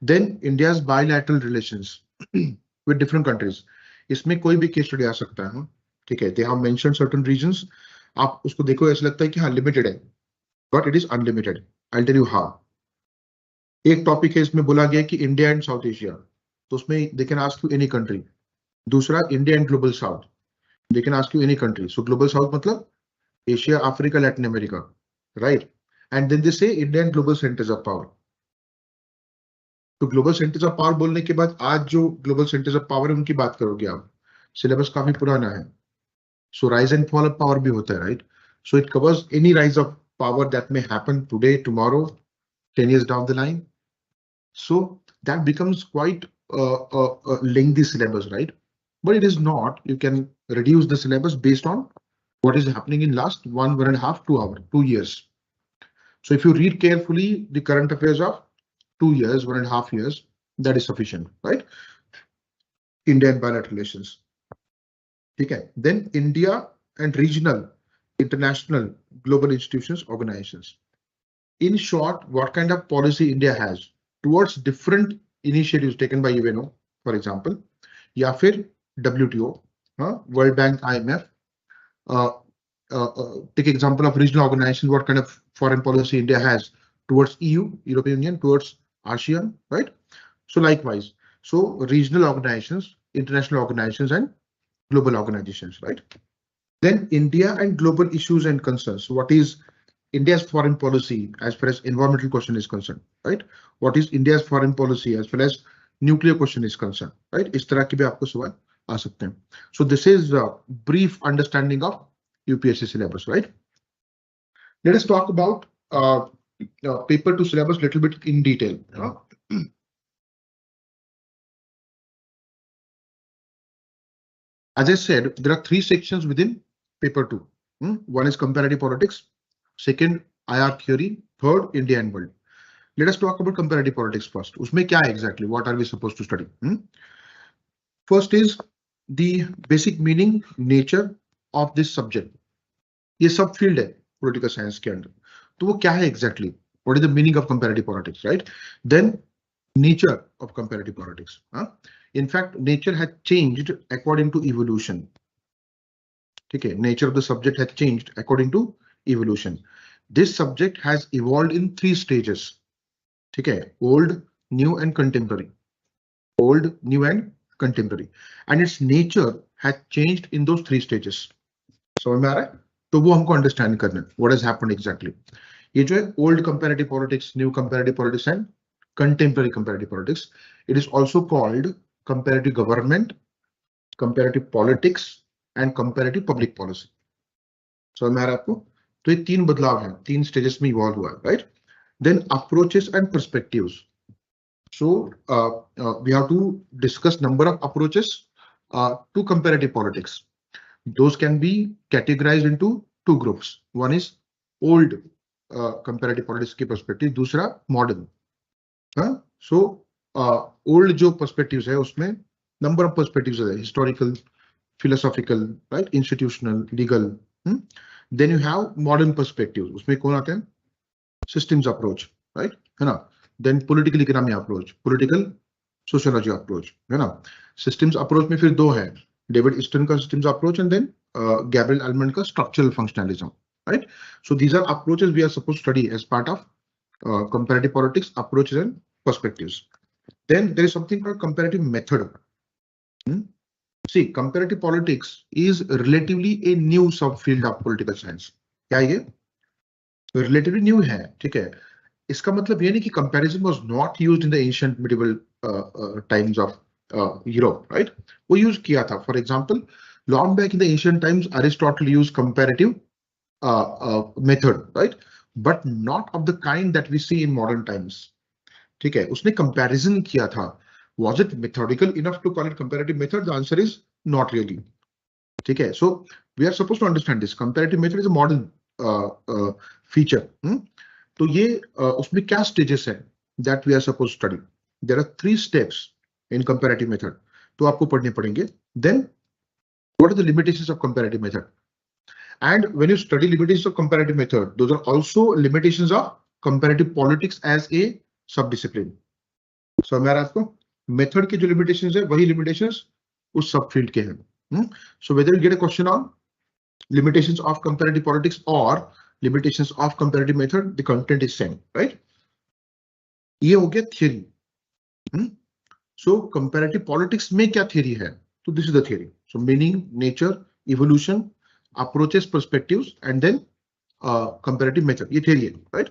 Then India's bilateral relations with different countries. इसमें कोई भी case study आ सकता है, ठीक है? They have mentioned certain regions. आप उसको देखो ऐसा लगता है कि हाँ limited है, but it is unlimited. I'll tell you how. एक टॉपिक है इसमें बोला गया कि इंडिया एंड साउथ एशिया, तो उसमें they can ask you any country. दूसरा, India and global South, they can ask you any country. So global South मतलब Asia, Africa, Latin America, right? And then they say India and global centres of power. तो global centres of power बोलने के बाद आज जो global centres of power है उनकी बात करोगे आप. सिलेबस काफी पुराना है. So rise and fall of power भी होता है, right? So it covers any rise of power that may happen today, tomorrow, 10 years down the line. So that becomes quite a lengthy syllabus, right? But it is not. You can reduce the syllabus based on what is happening in last 1.5, 2 years. So if you read carefully the current affairs of 2 years, 1.5 years, that is sufficient, right? India and bilateral relations. Okay. Then India and regional, international, global institutions, organizations. In short, what kind of policy India has towards different initiatives taken by UNO, for example, या फिर WTO, World Bank, IMF. Take example of regional organizations. What kind of foreign policy India has towards EU, European Union, towards ASEAN, right? So likewise, so regional organizations, international organizations, and global organizations, right? Then India and global issues and concerns. So what is India's foreign policy as far as environmental question is concerned, right? What is India's foreign policy as far as nuclear question is concerned, right? इस तरह के भी आपको सवाल आ सकते हैं. So this is a brief understanding of UPSC syllabus, right? Let us talk about paper 2 syllabus a little bit in detail. As I said, there are 3 sections within paper 2. One is comparative politics, second IR theory, third India and world. Let us talk about comparative politics first. Usme kya exactly? What are we supposed to study? First is the basic meaning, nature of this subject. ये सब field है political science के अंदर. तो वो क्या है exactly? What is the meaning of comparative politics, right? Then nature of comparative politics. In fact, nature has changed according to evolution. Okay, nature of the subject has changed according to evolution. This subject has evolved in 3 stages. Okay, old, new and contemporary. Old, new and contemporary. And its nature has changed in those 3 stages. समझ में आ रहा है? तो वो हमको understand करना है. What has happened exactly? ये जो है old comparative politics, new comparative politics and contemporary comparative politics. It is also called comparative government, comparative politics and comparative public policy. समझ में आ रहा है आपको? तो ये 3 बदलाव हैं, 3 stages में evolve हुआ है, right? Then approaches and perspectives. So we have to discuss number of approaches to comparative politics. Those can be categorized into 2 groups. One is old comparative politics की perspective, दूसरा modern. So old जो perspectives है उसमें number of perspectives है, historical, philosophical, right, institutional, legal. Then you have modern perspectives. उसमें कौन आते हैं? Systems approach, right? है ना? Then political economy approach, political sociology approach, है ना? Systems approach में फिर 2 है, David Easton का systems approach and then Gabriel Almond का structural functionalism, right? So these are approaches we are supposed to study as part of comparative politics, approaches and perspectives. Then there is something called comparative method. See, comparative politics is relatively a new subfield of political science. क्या ये? Relatively new है, ठीक है? इसका मतलब ये नहीं कि comparison was not used in the ancient medieval times of Europe, right? वो use किया था. For example, long back in the ancient times, Aristotle used comparative method, right? But not of the kind that we see in modern times. ठीक है? उसने comparison किया था. Was it methodical enough to call it comparative method? The answer is not really. ठीक है? So we are supposed to understand this. Comparative method is a modern feature. तो ये उसमें क्या stages हैं that we are supposed to study? There are 3 steps in comparative method. तो आपको पढ़ने पड़ेंगे. Then what are the limitations of comparative method? And when you study limitations of comparative method, those are also limitations of comparative politics as a subdiscipline. So मैं आपको method के जो limitations है वही limitations उस subfield के हैं. So whether you get a question on limitations of comparative politics or limitations of comparative method, the content is same, right? ये हो गया theory. So comparative politics में क्या theory है? So this is the theory. So meaning, nature, evolution, approaches, perspectives, and then comparative method. ये theory है, right?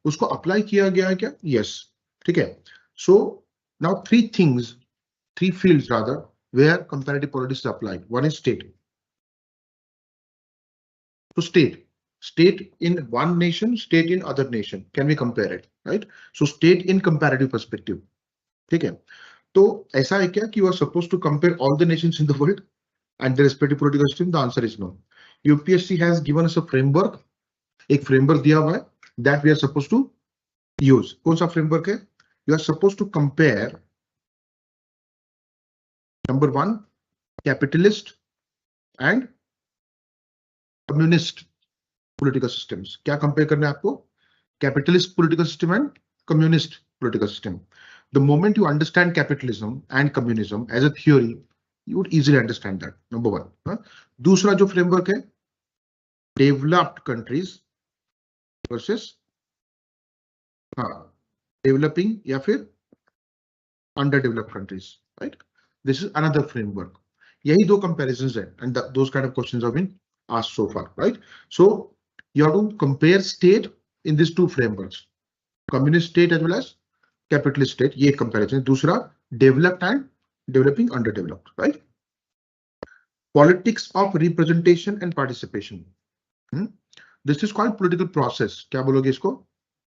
उसको apply किया गया है क्या? Yes. ठीक है. So now 3 things, 3 fields rather, where comparative politics is applied. One is state. So state in one nation, state in other nation. Can we compare it, right? So state in comparative perspective. ठीक है. तो ऐसा है क्या कि you are supposed to compare all the nations in the world and their respective political system? The answer is no. UPSC has given us a framework. एक framework दिया हुआ है that we are supposed to use. कौन सा framework है? You are supposed to compare number 1 capitalist and communist political systems. क्या compare करना है आपको? Capitalist political system and communist political system. The moment you understand capitalism and communism as a theory, you would easily understand that. Number 1. दूसरा जो framework है, developed countries versus developing या फिर underdeveloped countries, right? This is another framework. यही 2 comparisons है, and those kind of questions have been asked so far, right? So you have to compare state in these 2 frameworks, communist state as well as capitalist state. ये comparison. दूसरा developed and developing, underdeveloped, right? Politics of representation and participation. This is called political process. क्या बोलोगे इसको?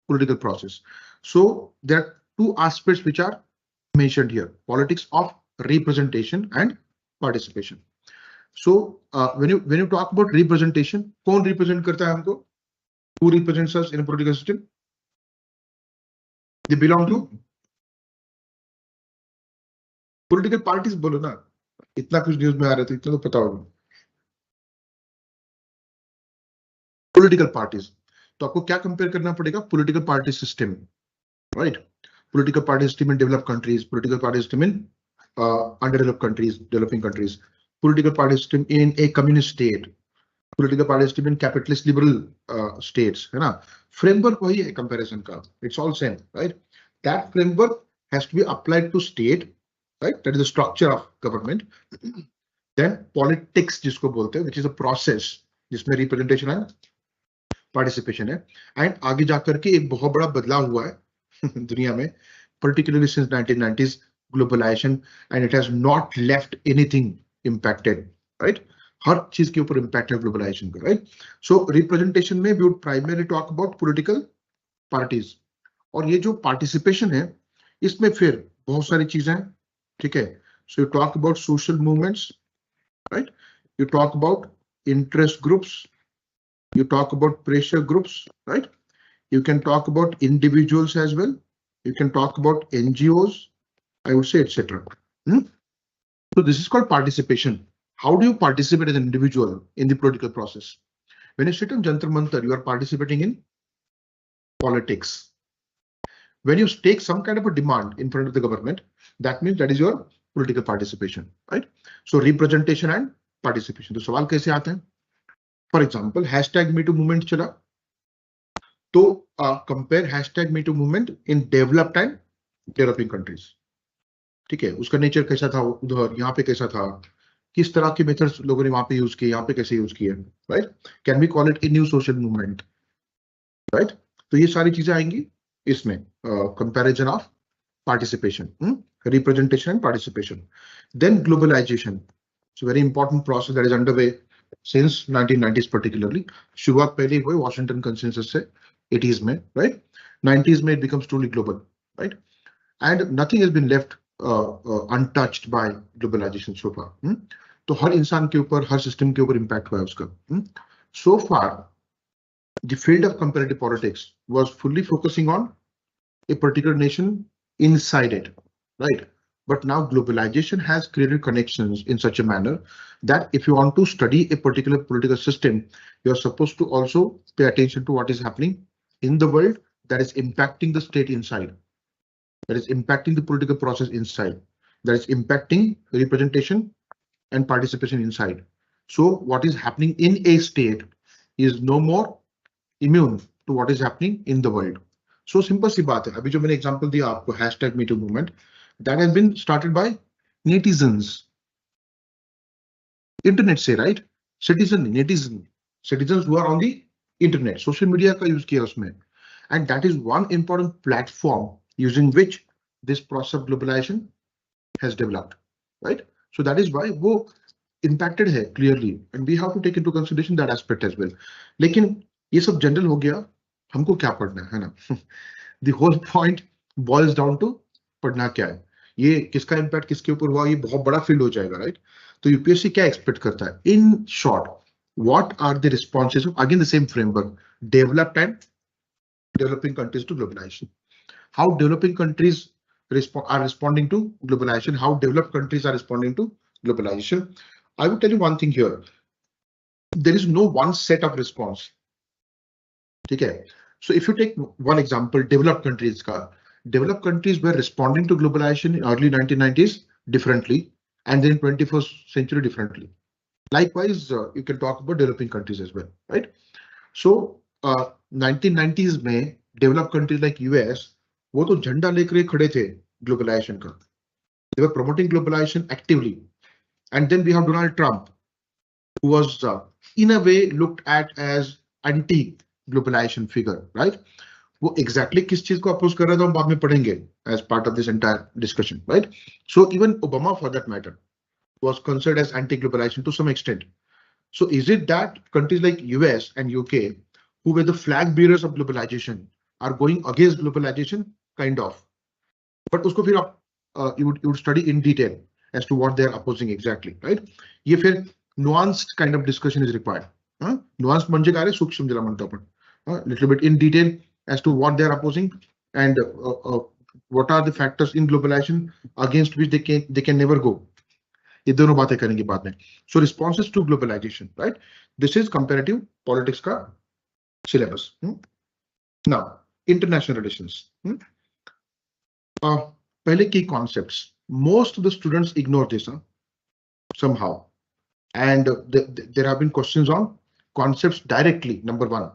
Political process. So there are 2 aspects which are mentioned here: politics of representation and participation. So when you talk about representation, कौन represent करता है हमको? Who represents us in a political system? They belong to political parties. बोलो ना, इतना कुछ news में आ रहा था, इतना तो पता होगा. Political parties. तो आपको क्या कंपेयर करना पड़ेगा? Political party system, right? Political party system in developed countries, political party system in underdeveloped countries, developing countries, political party system in a communist state, political party system in capitalist liberal states, है ना? Framework वही है comparison का. It's all same, right? That framework has to be applied to state, right? That is the structure of government. Then politics जिसको बोलते हैं, which is a process जिसमें representation है, participation है, and आगे जाकर के एक बहुत बड़ा बदलाव हुआ है दुनिया में, particularly since 1990s globalization, and it has not left anything impacted, right? हर चीज के ऊपर impact है globalization का, right? So representation में we would primarily talk about political parties, और ये जो participation है इसमें फिर बहुत सारी चीजें हैं, ठीक है? So you talk about social movements, right? You talk about interest groups, you talk about pressure groups, right? You can talk about individuals as well. You can talk about NGOs, I would say, etc. So this is called participation. How do you participate as an individual in the political process? When you sit on Jantar Mantar, you are participating in politics. When you take some kind of a demand in front of the government, that means that is your political participation, right? So representation and participation. तो सवाल कैसे आते हैं? For example, #MeToo movement चला, तो compare #MeToo movement in developed and developing countries. ठीक है, उसका नेचर कैसा था उधर, यहाँ पे कैसा था, किस तरह के मेथड्स लोगों ने वहां पे यूज किए, यहाँ पे कैसे यूज किए, right? Can we call it a new social movement, right? तो ये सारी चीजें आएंगी इसमें, comparison of participation, representation and participation. Then globalisation, it's very important process that is underway since 1990s particularly. शुरुआत पहले हुई वॉशिंगटन कंसेंसस से 80s में, right? 90s में it becomes truly global, right? And nothing has been left untouched by globalization so far. तो हर इंसान के ऊपर, हर सिस्टम के ऊपर इम्पैक्ट हुआ है उसका. So far, the field of comparative politics was fully focusing on a particular nation inside it, right? But now globalization has created connections in such a manner that if you want to study a particular political system, you are supposed to also pay attention to what is happening in the world that is impacting the state inside, that is impacting the political process inside, that is impacting representation and participation inside. So what is happening in a state is no more immune to what is happening in the world. So simple सी बात है, अभी जो मैंने example दिया आपको #MeToo movement, that has been started by netizens, internet से, right? Citizens who are on the internet, social media का use किया उसमें, and that is one important platform using which this process of globalization has developed, right? So that is why वो impacted है clearly, and we have to take into consideration that aspect as well. लेकिन ये सब general हो गया, हमको क्या पढ़ना है ना? The whole point boils down to पढ़ना क्या है, ये किसका इम्पैक्ट किसके ऊपर हुआ, ये बहुत बड़ा फील्ड हो जाएगा, राइट? तो यूपीएससी क्या एक्सपेक्ट करता है? In short, what are the responses of, again the same framework, developed and developing countries to globalisation. How developing countries are responding to globalization, how developed countries are responding to globalization. I will tell you one thing here, there is no one set of response. ठीक है? So if you take one example, developed countries का, developed countries were responding to globalization in early 1990s differently, and then 21st century differently. Likewise, you can talk about developing countries as well, right? So 1990s में developed countries like US, वो तो झंडा लेकर खड़े थे globalization का. They were promoting globalization actively. And then we have Donald Trump, who was in a way looked at as anti-globalization figure, right? वो exactly किस चीज को अपोज कर रहा था हम बाद में पढ़ेंगे as part of this entire discussion, right? So even Obama, for that matter, was considered as anti-globalization to some extent. So is it that countries like US and UK, who were the flag bearers of globalization, are going against globalization? Kind of. But उसको फिर आप you would study in detail as to what they are opposing exactly, right? ये फिर nuanced kind of discussion is required. Nuanced म्हणजे काय रे सूक्ष्म ज्याला म्हणतो आपण. Little bit in detail as to what they are opposing and what are the factors in globalization against which they can never go. ये दोनों बातें करेंगे बाद में. So responses to globalization, right? This is comparative politics का syllabus. Now international relations. पहले key concepts. Most of the students ignore this somehow, and there have been questions on concepts directly. Number one,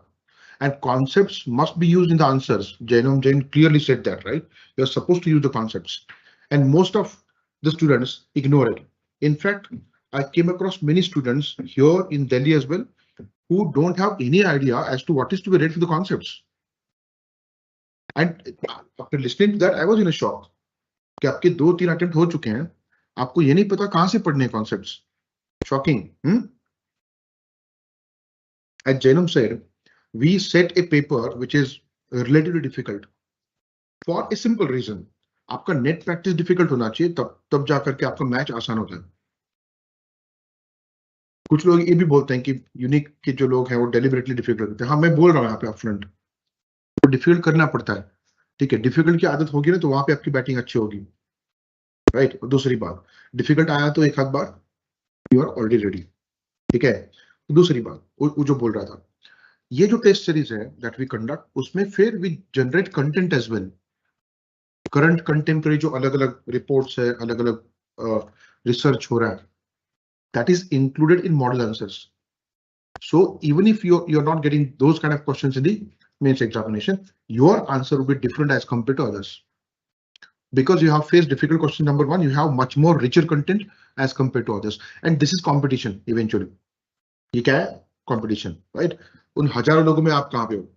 and concepts must be used in the answers. JAIN clearly said that, right? You're supposed to use the concepts, and most of the students ignore it. In fact, I came across many students here in Delhi as well who don't have any idea as to what is to be read for the concepts. And after listening to that, I was in a shock. कि आपके 2-3 attempt हो चुके हैं, आपको ये नहीं पता कहां से पढ़ने concepts. Shocking. As JAINOM said, we set a paper which is relatively difficult for a simple reason. आपका नेट प्रैक्टिस डिफिकल्ट होना चाहिए, तब जाकर के आपका मैच आसान होता है. कुछ लोग ये भी बोलते हैं कि यूनिक के जो लोग हैं वो डेलिबरेटली डिफिकल्ट होते हैं. हाँ, मैं बोल रहा हूँ यहाँ पे अपफ्रंट, तो डिफिकल्ट करना पड़ता है. ठीक है, डिफिकल्ट की आदत होगी ना तो वहां पे आपकी बैटिंग अच्छी होगी, राइट. दूसरी बात, डिफिकल्ट आया तो एक आध बार यू आर ऑलरेडी रेडी. ठीक है. दूसरी बात वो जो बोल रहा था, ये जो टेस्ट सीरीज है दैट वी कंडक्ट, उसमें फिर we generate content as well. Current contemporary जो अलग अलग रिपोर्ट्स है, अलग अलग रिसर्च हो रहा है, that is included in model answers. So even if you're not getting those kind of questions in the mains examination, your answer will be different as compared to others, because you have faced difficult question number one. You have much more richer content as compared to others, and this is competition eventually. ये क्या है? Competition, right? उन हजारों लोगों में आप कहां पे हो?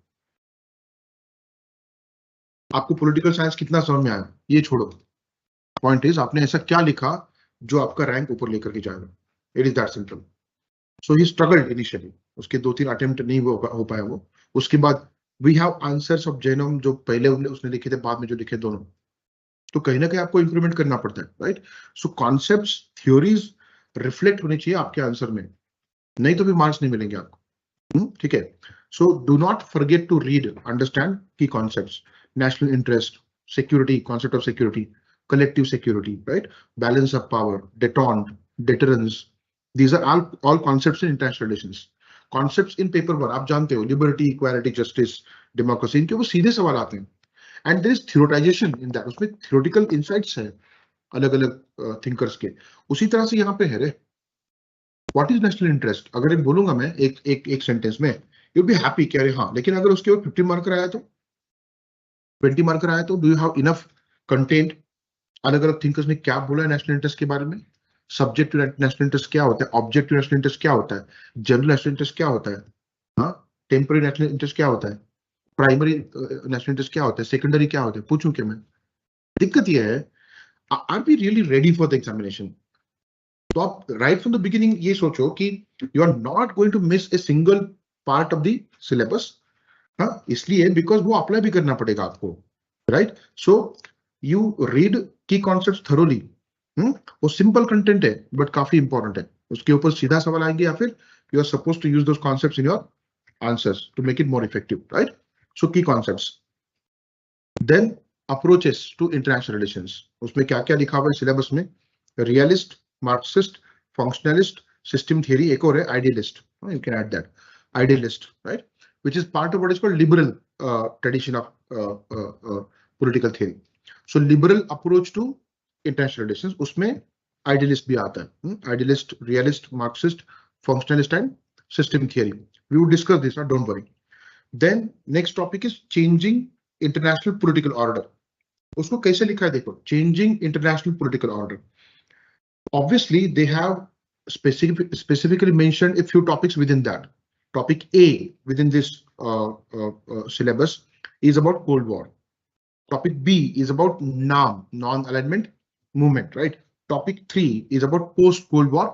आपको पॉलिटिकल साइंस कितना समझ में आया ये छोड़ो. पॉइंट इज आपने ऐसा क्या लिखा जो आपका रैंक ऊपर लेकर के जाएगा. It is that simple. So he struggled initially. उसके 2-3 अटेम्प्ट नहीं हो पाया वो. उसके बाद we have answers of JAINOM जो पहले उसने लिखे थे, बाद में जो लिखे दोनों, तो कहीं ना कहीं आपको इंप्रूवमेंट करना पड़ता है, राइट. सो कॉन्सेप्ट्स, थ्योरीज रिफ्लेक्ट होनी चाहिए आपके आंसर में, नहीं तो फिर मार्क्स नहीं मिलेंगे आपको. ठीक है. So do not forget to read, understand key concepts. National interest, security, concept of security, collective security, right? Balance of power, detente, deterrence. These are all concepts in international relations. Concepts in paper one आप जानते हो, liberty, equality, justice, democracy, इनके वो सीधे सवाल आते हैं. And there is theorization in that. उसमें theoretical insights हैं अलग अलग thinkers के. उसी तरह से यहाँ पे है रे. What is national interest? अगर एक बोलूंगा मैं एक सेंटेंस में, you'll be happy कि अरे हाँ, लेकिन अगर उसके ऊपर 50 मार्कर आया तो, 20 मार्कर आया तो, do you have enough content? अलग अलग थिंकर्स ने क्या बोला है नेशनल इंटरेस्ट के बारे में. सब्जेक्ट टू नेशनल इंटरेस्ट क्या होता है, ऑब्जेक्टिव नेशनल इंटरेस्ट क्या होता है, जनरल नेशनल इंटरेस्ट क्या होता है, हाँ, टेम्पररी नेशनल इंटरेस्ट क्या होता है, प्राइमरी नेशनल इंटरेस्ट क्या होता है, सेकेंडरी क्या होता है, पूछूं क्या मैं. दिक्कत ये है, are we really ready for the examination. तो आप राइट फ्रॉम द बिगिनिंग ये सोचो कि you are not going to miss a single part of the syllabus. हाँ, इसलिए बिकॉज वो अप्लाई भी करना पड़ेगा आपको, right. So you read key concepts thoroughly. वो सिंपल कंटेंट है बट काफी इंपॉर्टेंट है. उसके ऊपर सीधा सवाल आएंगे या फिर you are supposed to use those concepts in your answers to make it more effective, right. So key concepts. Then approaches to international relations. उसमें क्या क्या लिखा हुआ है सिलेबस में? Realist, marxist, functionalist, system theory, एक और है idealist. You can add that idealist, right, which is part of what is called liberal tradition of political theory. So liberal approach to international relations, उसमें idealist भी आता है. Idealist, realist, Marxist, functionalist and system theory. We will discuss this, don't worry. Then next topic is changing international political order. उसको कैसे लिखा है देखो, changing international political order. Obviously they have specifically mentioned a few topics within that. Topic A within this syllabus is about Cold War. Topic B is about NAM, non-alignment movement, right? Topic 3 is about post-Cold War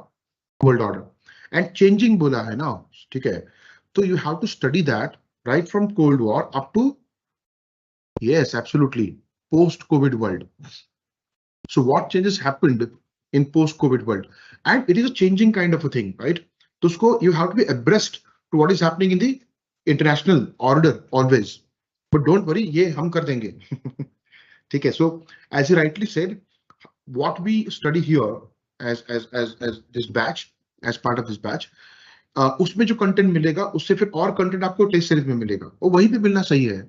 world order. And changing बोला है ना, ठीक है? So you have to study that right from Cold War up to, yes, absolutely, post-COVID world. So what changes happened in post-COVID world? and it is a changing kind of a thing, right? तो उसको you have to be abreast to what is happening in the international order always. But don't worry, ये हम कर देंगे. ठीक है. So as you rightly said, what we study here as this batch, as part of this batch, उसमें जो content मिलेगा उससे फिर और कंटेंट आपको टेस्ट सीरीज में मिलेगा और वहीं पे मिलना सही है.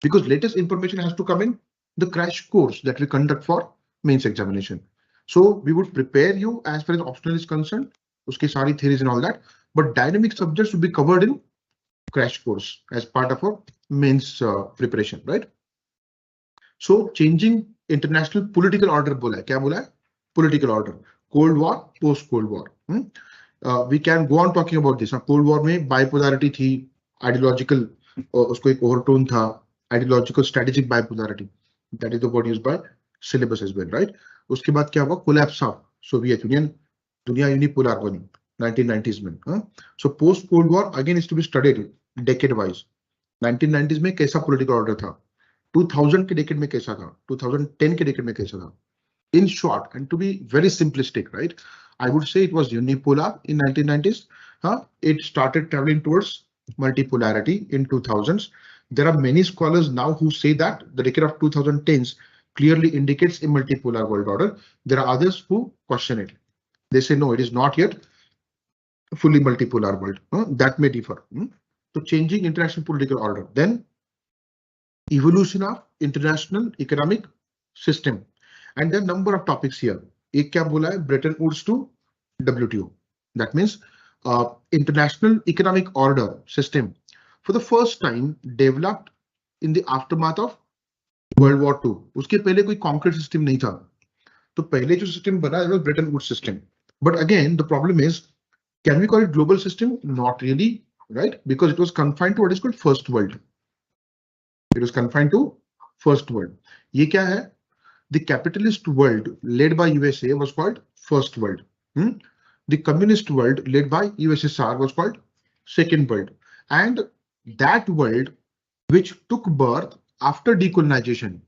Because latest information has to come in the crash course that we conduct for mains examination. So we would prepare you as far as optional is concerned, uski sari theories and all that, but dynamic subjects will be covered in crash course as part of our mains preparation, right? So changing international political order bola hai, kya bola hai? Political order, Cold War, post Cold War. We can go on talking about this. Cold War में bipolarity थी, ideological उसको एक overtone था, ideological strategic bipolarity. That is the word used by syllabus as well, right? उसके बाद क्या हुआ? Collapse of Soviet Union, दुनिया unipolar बनी 1990s में. So post Cold War again is to be studied decade wise. 1990s में कैसा political order था, 2000 के decade में कैसा था, 2010 के decade में कैसा था. In short, and to be very simplistic, right, I would say it was unipolar in 1990s. It started traveling towards multipolarity in 2000s. There are many scholars now who say that the decade of 2010s clearly indicates a multipolar world order. There are others who question it. They say no, it is not yet fully multipolar world. That may differ. So changing international political order, then evolution of international economic system, and then number of topics here. एक क्या बोला है? Bretton Woods to WTO. That means international economic order system for the first time developed in the aftermath of World War II. उसके पहले कोई concrete system नहीं था. तो पहले जो system बना है वो Bretton Woods system. But again, the problem is, can we call it global system? Not really, right? Because it was confined to what is called first world. It was confined to first world. ये क्या है? The capitalist world led by USA was called first world. The communist world led by USSR was called second world. And that world which took birth after decolonization,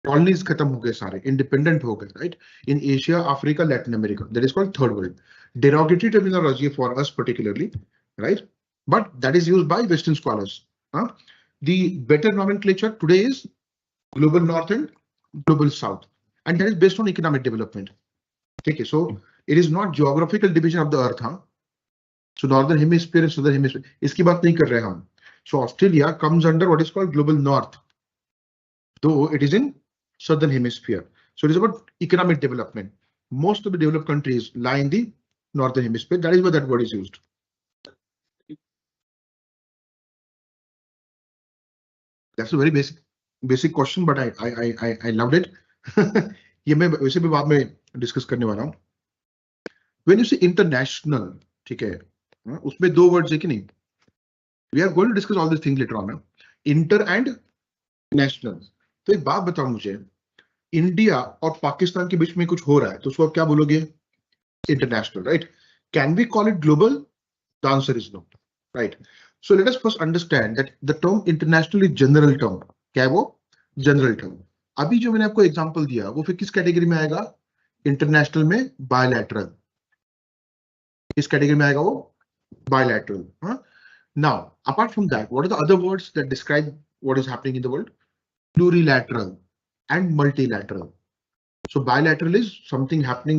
colonies khatam ho gaye sare, independent ho gaye, right? In Asia, Africa, Latin America, that is called third world. Derogatory terminology for us particularly, right? But that is used by Western scholars. The better nomenclature today is global north and global south, and that is based on economic development. Okay, so it is not geographical division of the earth. So northern hemisphere and southern hemisphere, iski baat nahi kar rahe hum. So Australia comes under what is called global north, though it is in southern hemisphere. So it is about economic development. Most of the developed countries lie in the northern hemisphere. That is why that word is used. That's a very basic question, but I loved it. ये मैं वैसे भी बाद में discuss करने वाला हूँ. When you say international, ठीक है, उसमें दो वर्ड्स है कि नहीं? We are going to discuss all these things later on. Inter and national. तो एक बात बताओ मुझे, इंडिया और पाकिस्तान के बीच में कुछ हो रहा है तो उसको क्या बोलोगे? International, right? Can we call it global? The answer is no, right? So let us first understand that the term international is general term. क्या है वो? General term. अभी जो मैंने आपको एग्जांपल दिया वो फिर किस कैटेगरी में आएगा? इंटरनेशनल में बायलैटरल. किस कैटेगरी में आएगा वो? Bilateral. Now, apart from that, what are the other words that describe what is happening in the world? Plurilateral and multilateral. So bilateral is something happening